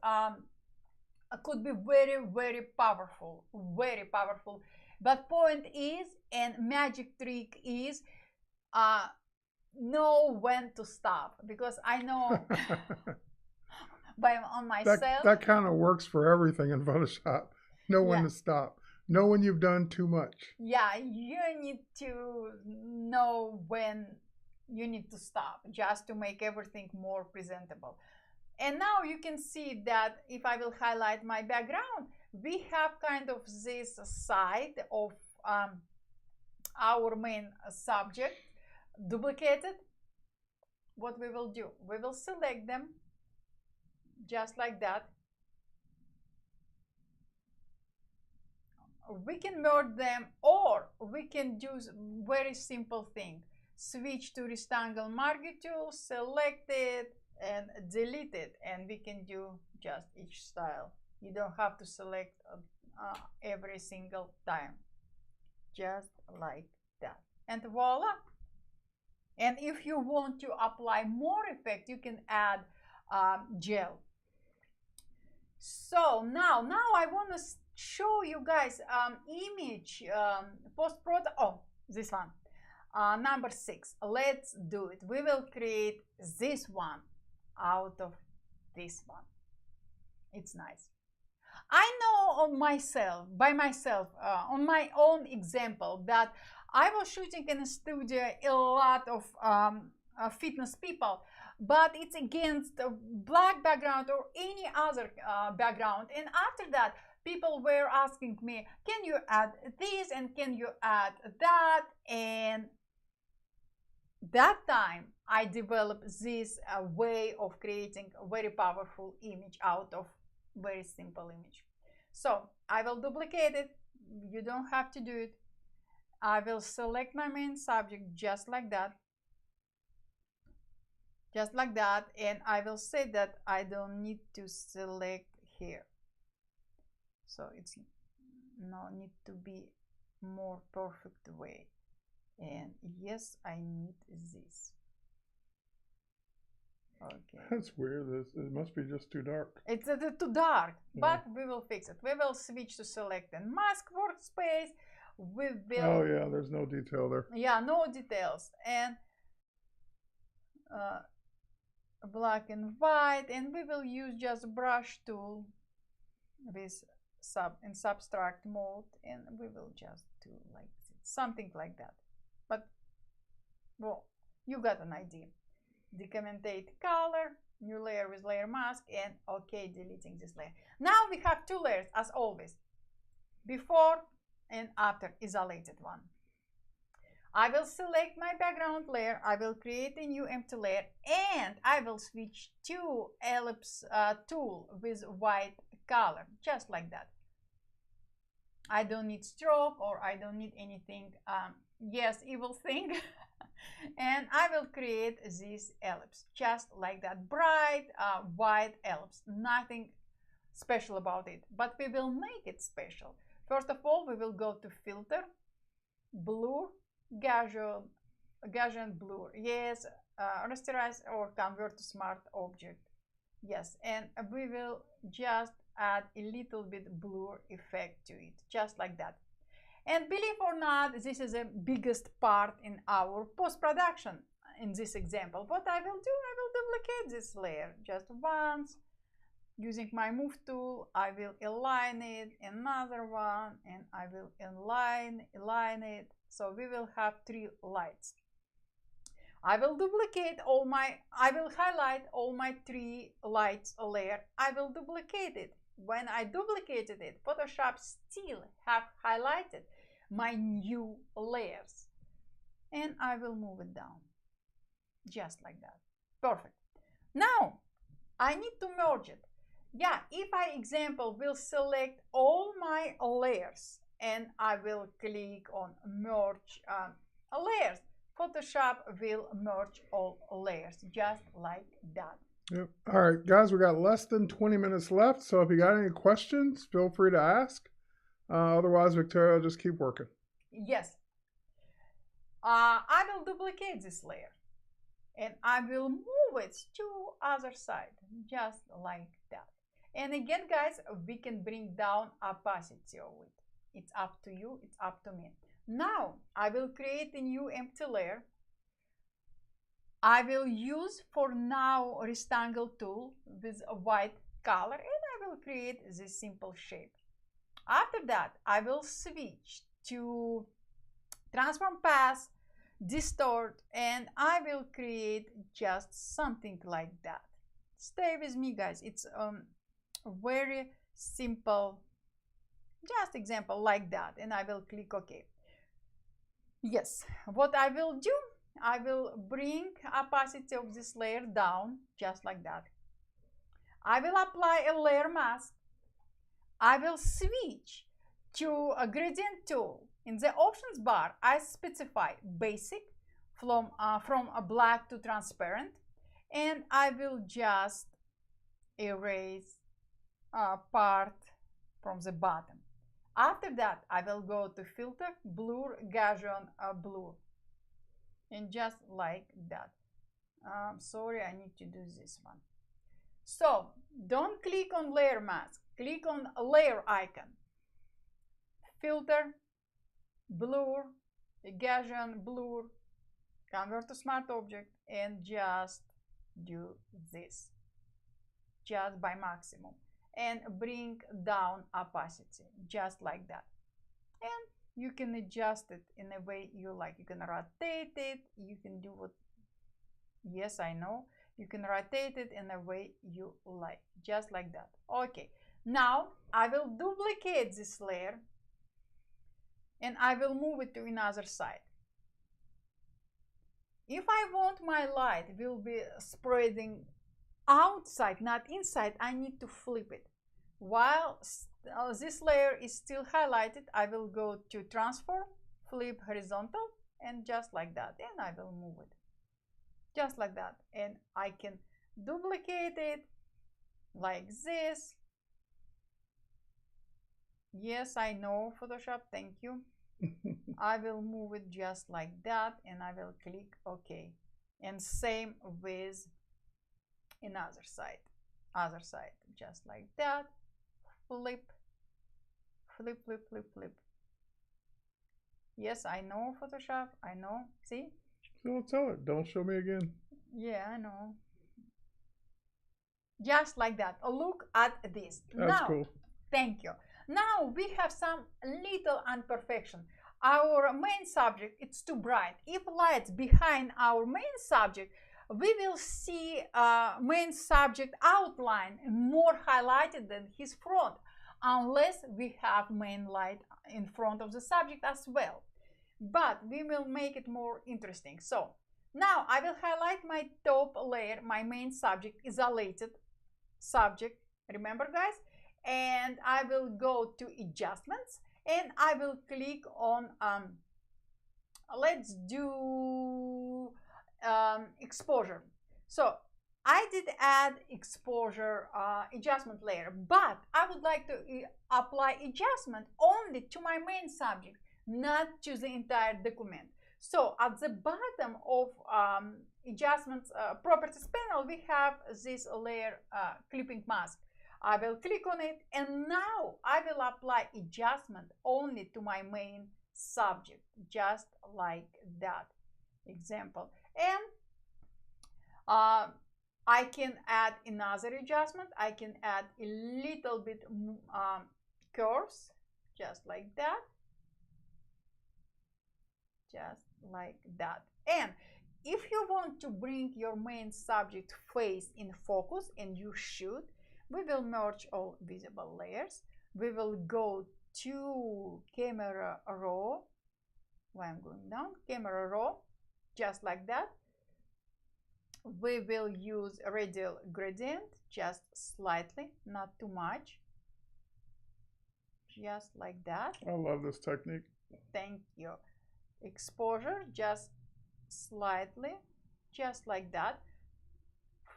could be very powerful, very powerful. But point is, and magic trick is, know when to stop, because I know on myself that kind of works for everything in Photoshop. Know when to stop. Know when you've done too much. Yeah, you need to know when you need to stop, just to make everything more presentable. And now you can see that if I will highlight my background, we have kind of this side of our main subject duplicated. What we will do, we will select them just like that. We can merge them, or we can do very simple thing. Switch to rectangle marquee tool, select it and delete it, and we can do just each style. You don't have to select every single time, just like that, and voila. And if you want to apply more effect, you can add gel. So now I want to show you guys image post-product. Oh, this one, number 6. Let's do it. We will create this one out of this one. It's nice. I know on myself, by myself, on my own example, that I was shooting in a studio a lot of fitness people, but it's against a black background or any other background. And after that, people were asking me, can you add this and can you add that? And that time I developed this way of creating a very powerful image out of very simple image. So I will duplicate it. You don't have to do it. I will select my main subject just like that. Just like that. And I will say that I don't need to select here. So it's no need to be more perfect way. And yes, I need this. Okay. That's weird. It must be just too dark. It's too dark, but we will fix it. We will switch to select and mask workspace. We will. Oh yeah, there's no detail there. Yeah, no details, and black and white, and we will use just brush tool with subtract mode, and we will just do like something like that. But well, you got an idea. Decontentate color, new layer with layer mask, and okay, deleting this layer. Now we have 2 layers as always, before and after isolated one. I will select my background layer, I will create a new empty layer, and I will switch to ellipse tool with white color, just like that. I don't need stroke, or I don't need anything, yes, evil thing. And I will create this ellipse, just like that, bright white ellipse, nothing special about it, but we will make it special. First of all, we will go to filter, blur, Gaussian blur, yes, rasterize or convert to smart object, yes, and we will just add a little bit blur effect to it, just like that. And believe or not, this is the biggest part in our post-production in this example. What I will do, I will duplicate this layer just once, Using my move tool, I will align it, another one, and I will align it. So we will have 3 lights. I will highlight all my 3 lights layer. I will duplicate it. When I duplicated it, Photoshop still have highlighted my new layers. And I will move it down. Just like that. Perfect. Now, I need to merge it. Yeah, if I, example, will select all my layers and I will click on merge layers, Photoshop will merge all layers just like that. Yep. All right, guys, we got less than 20 minutes left. So if you got any questions, feel free to ask. Otherwise, Victoria will just keep working. Yes. I will duplicate this layer and I will move it to other side, just like that. And again, guys, we can bring down opacity of it. It's up to you, it's up to me. Now, I will create a new empty layer. I will use for now rectangle tool with a white color and I will create this simple shape. After that, I will switch to transform path, distort, and I will create just something like that. Stay with me, guys. It's a very simple, just example like that, and I will click OK. Yes, what I will do, I will bring opacity of this layer down, just like that. I will apply a layer mask. I will switch to a gradient tool. In the options bar, I specify basic from a black to transparent, and I will just erase part from the bottom. After that, I will go to filter, blur, Gaussian blur, and just like that. Sorry, I need to do this one. So don't click on layer mask, click on layer icon, filter, blur, Gaussian blur, convert to smart object, and just do this just by maximum and bring down opacity just like that. And you can adjust it in a way you like. You can rotate it, you can do what, yes, I know, you can rotate it in a way you like, just like that. Okay, now I will duplicate this layer and I will move it to another side. If I want my light will be spreading outside, not inside, I need to flip it. While this layer is still highlighted, I will go to transform, flip horizontal, and just like that, and I will move it just like that. And I can duplicate it like this. Yes, I know, Photoshop, thank you. I will move it just like that and I will click OK. And same with another side, other side, just like that. Flip, flip, flip, flip, flip. Yes, I know, Photoshop, I know. See? Don't tell it. Don't show me again. Yeah, I know. Just like that. Look at this. That's now, cool. Thank you. Now we have some little imperfection. Our main subject, it's too bright. If lights behind our main subject, we will see main subject outline more highlighted than his front, unless we have main light in front of the subject as well. But we will make it more interesting. So now I will highlight my top layer, my main subject, isolated subject, remember guys? And I will go to adjustments and I will click on let's do exposure. So I did add exposure adjustment layer, but I would like to apply adjustment only to my main subject, not to the entire document. So at the bottom of adjustments properties panel, we have this layer clipping mask. I will click on it and now I will apply adjustment only to my main subject, just like that example. And I can add another adjustment. I can add a little bit curves, just like that. Just like that. And if you want to bring your main subject face in focus, and you should, we will merge all visible layers. We will go to camera raw. When I'm going down, camera raw, just like that. We will use radial gradient, just slightly, not too much. Just like that. I love this technique. Thank you. Exposure, just slightly, just like that.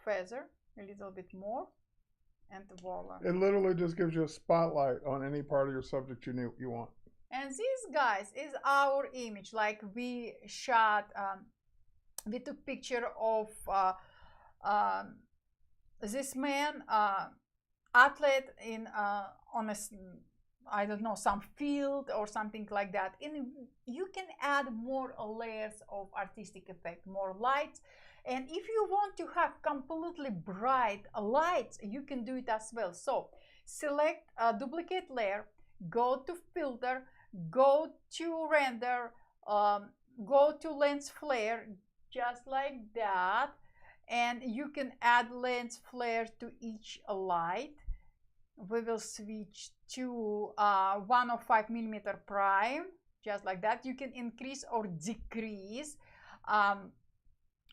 Feather, a little bit more, and voila. It literally just gives you a spotlight on any part of your subject you want. And this, guys, is our image. Like we shot, we took picture of this man, athlete in on a, I don't know, some field or something like that. And you can add more layers of artistic effect, more lights. And if you want to have completely bright lights, you can do it as well. So select a duplicate layer, go to filter, go to render, go to lens flare, just like that. And you can add lens flare to each light. We will switch to 105mm prime, just like that. You can increase or decrease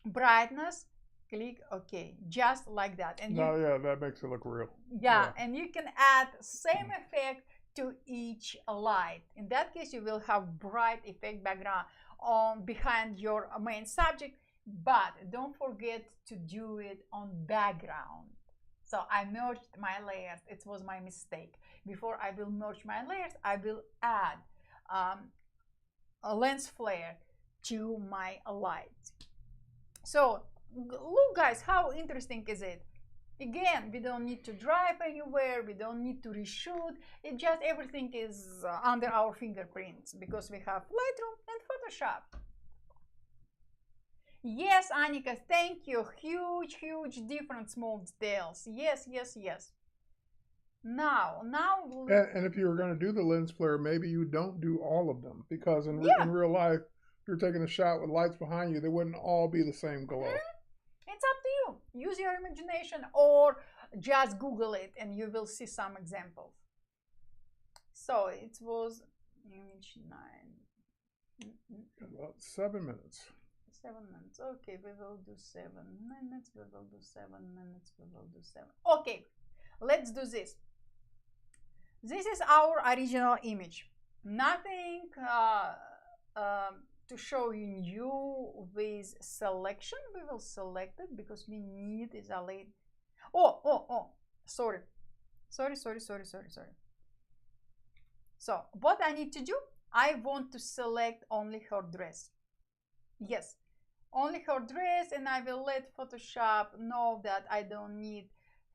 brightness. Click OK, just like that. And yeah, that makes it look real. Yeah, and you can add same effect to each light. In that case, you will have bright effect background on behind your main subject, but don't forget to do it on background. So I merged my layers. It was my mistake. Before I will merge my layers, I will add a lens flare to my light. So look, guys, how interesting is it? Again, we don't need to drive anywhere. We don't need to reshoot. It just everything is under our fingerprints because we have Lightroom and Photoshop. Yes, Annika, thank you. Huge, huge different small details. Yes, yes, yes. Now. And if you were going to do the lens flare, maybe you don't do all of them, because in real life, if you're taking a shot with lights behind you, they wouldn't all be the same glow. It's up to you. Use your imagination or just Google it and you will see some examples. So it was image 9. About 7 minutes. 7 minutes. Okay, we will do 7 minutes. We will do 7 minutes. We will do 7. Okay, let's do this. This is our original image. Nothing to show you new with selection. We will select it because we need is a late. Sorry. So what I need to do, I want to select only her dress. Yes, only her dress, and I will let Photoshop know that I don't need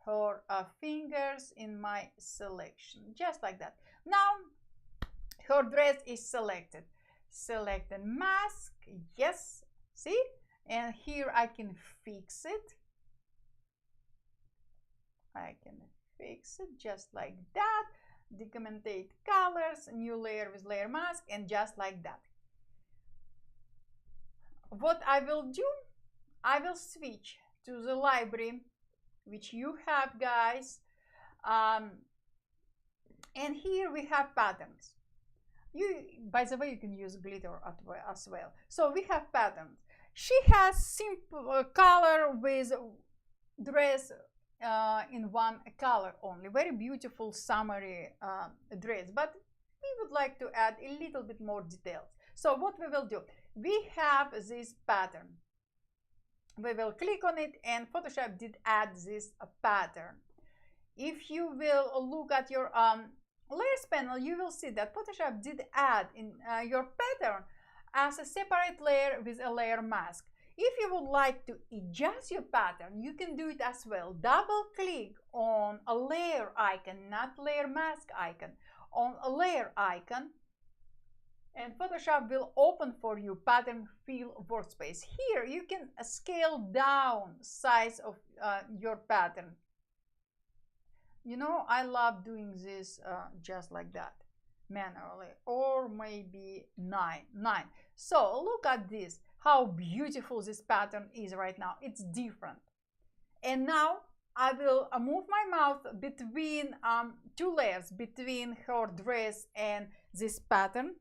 her fingers in my selection, just like that. Now her dress is selected. Select and mask, yes, see, and here I can fix it. I can fix it just like that. Decommendate colors, new layer with layer mask, and just like that. What I will do, I will switch to the library which you have, guys, and here we have patterns. By the way, you can use glitter as well. So we have patterns. She has simple color with dress in one color only. Very beautiful summery dress, but we would like to add a little bit more details. So what we will do, we have this pattern. We will click on it, and Photoshop did add this pattern. If you will look at your layers panel, you will see that Photoshop did add in your pattern as a separate layer with a layer mask. If you would like to adjust your pattern, you can do it as well. Double click on a layer icon, not layer mask icon, on a layer icon, And Photoshop will open for you pattern fill workspace. Here you can scale down size of your pattern. You know, I love doing this just like that, manually, or maybe nine. So look at this, how beautiful this pattern is right now. It's different. And now I will move my mouse between two layers, between her dress and this pattern.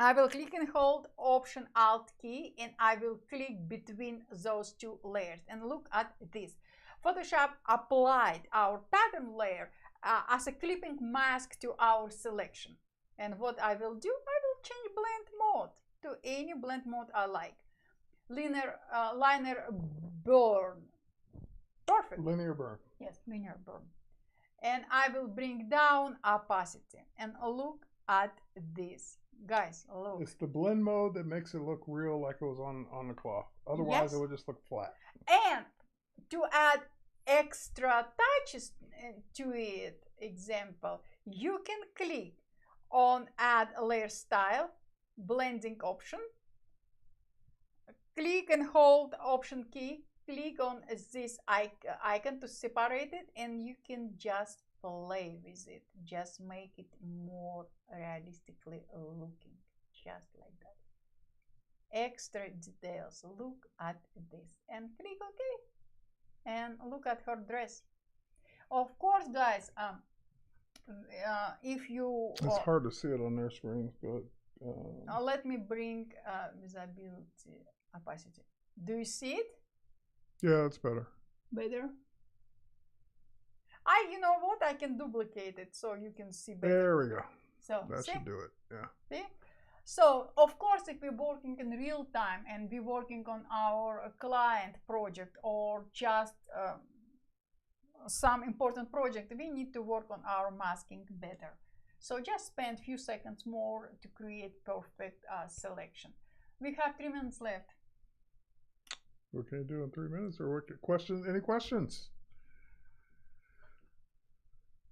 I will click and hold Option Alt key, and I will click between those two layers. And look at this. Photoshop applied our pattern layer as a clipping mask to our selection. And what I will do, I will change blend mode to any blend mode I like. Liner burn. Perfect. Linear burn. Yes, linear burn. And I will bring down opacity. And look at this. Guys, look. It's the blend mode that makes it look real, like it was on the cloth. Otherwise, Yes. it would just look flat. And to add extra touches to it, example, you can click on Add Layer Style, blending option. Click and hold Option key. Click on this icon to separate it, and you can just play with it. Just make it more realistically looking, just like that. Extra details. Look at this and click OK. And look at her dress. Of course, guys, if you It's hard to see it on their screens, but let me bring visibility opacity. Do you see it? yeah, it's better. Better. You know what? I can duplicate it so you can see better. There we go. So That see? should do it. Yeah. See? So of course, if we're working in real time and we're working on our client project or just some important project, we need to work on our masking better. So just spend a few seconds more to create perfect selection. We have 3 minutes left. What can you do in 3 minutes? Or what questions? Any questions?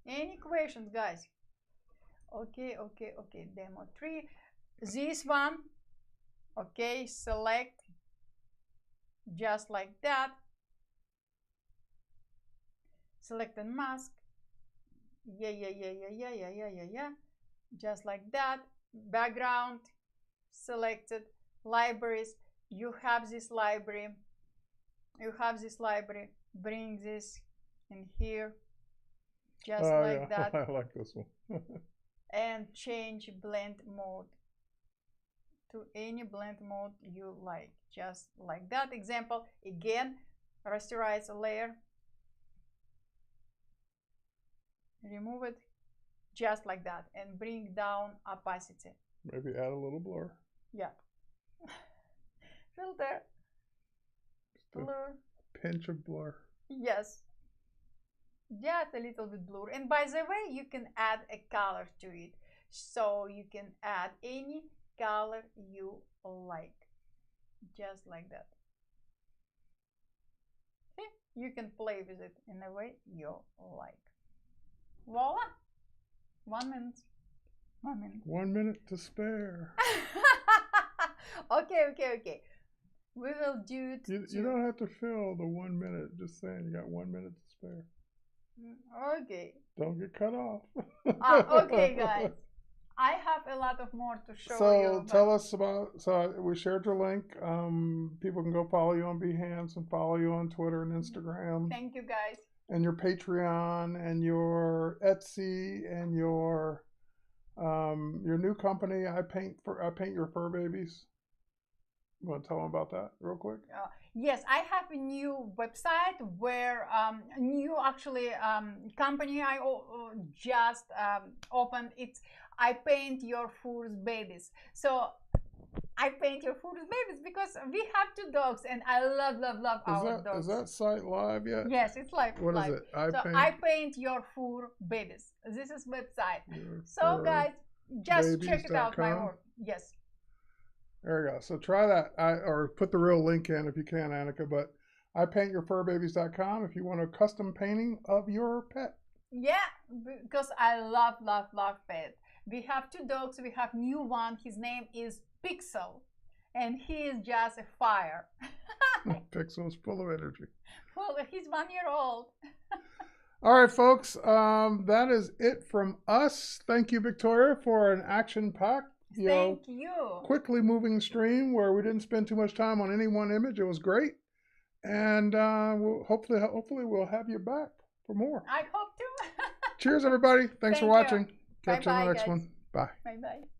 Any questions, guys? Okay. Demo 3. This one. Okay, select just like that. Select and mask. Yeah. Just like that. Background selected. Libraries. You have this library. Bring this in here. Just like that. I like this one. And change blend mode to any blend mode you like, just like that. Example again, rasterize a layer, remove it just like that, and bring down opacity. Maybe add a little blur. Yeah. Filter, blur, pinch of blur. yes, just a little bit blur. And by the way, you can add a color to it, so you can add any color you like, just like that. See? You can play with it in a way you like. Voila. 1 minute. 1 minute. 1 minute to spare. Okay. We will do it. You don't have to fill the 1 minute. Just saying, you got 1 minute to spare. Okay. Don't get cut off. Okay, guys. I have a lot of more to show you. So tell us about. So we shared your link. People can go follow you on Behance and follow you on Twitter and Instagram. Thank you, guys. And your Patreon and your Etsy and your new company. I paint your fur babies. You want to tell them about that real quick? Yes, I have a new website where new actually company I just opened. It's I paint your fur's babies. So I paint your fur's babies because we have 2 dogs and I love our dogs. Is that site live yet? Yes, it's live. What is it? I paint your fur babies. This is website. So guys, just check it out. My work. Yes. There you go. So try that, or put the real link in if you can, Annika. But ipaintyourfurbabies.com if you want a custom painting of your pet. Yeah, because I love pet. We have two dogs. We have new one. His name is Pixel, and he is just a fire. Pixel's full of energy. Well, he's 1 year old. All right, folks. That is it from us. Thank you, Victoria, for an action-packed, Thank you. quickly moving stream where we didn't spend too much time on any one image. It was great, and we'll hopefully we'll have you back for more. I hope to. Cheers, everybody. Thanks for watching. Catch you on the next guys. one. Bye. Bye-bye.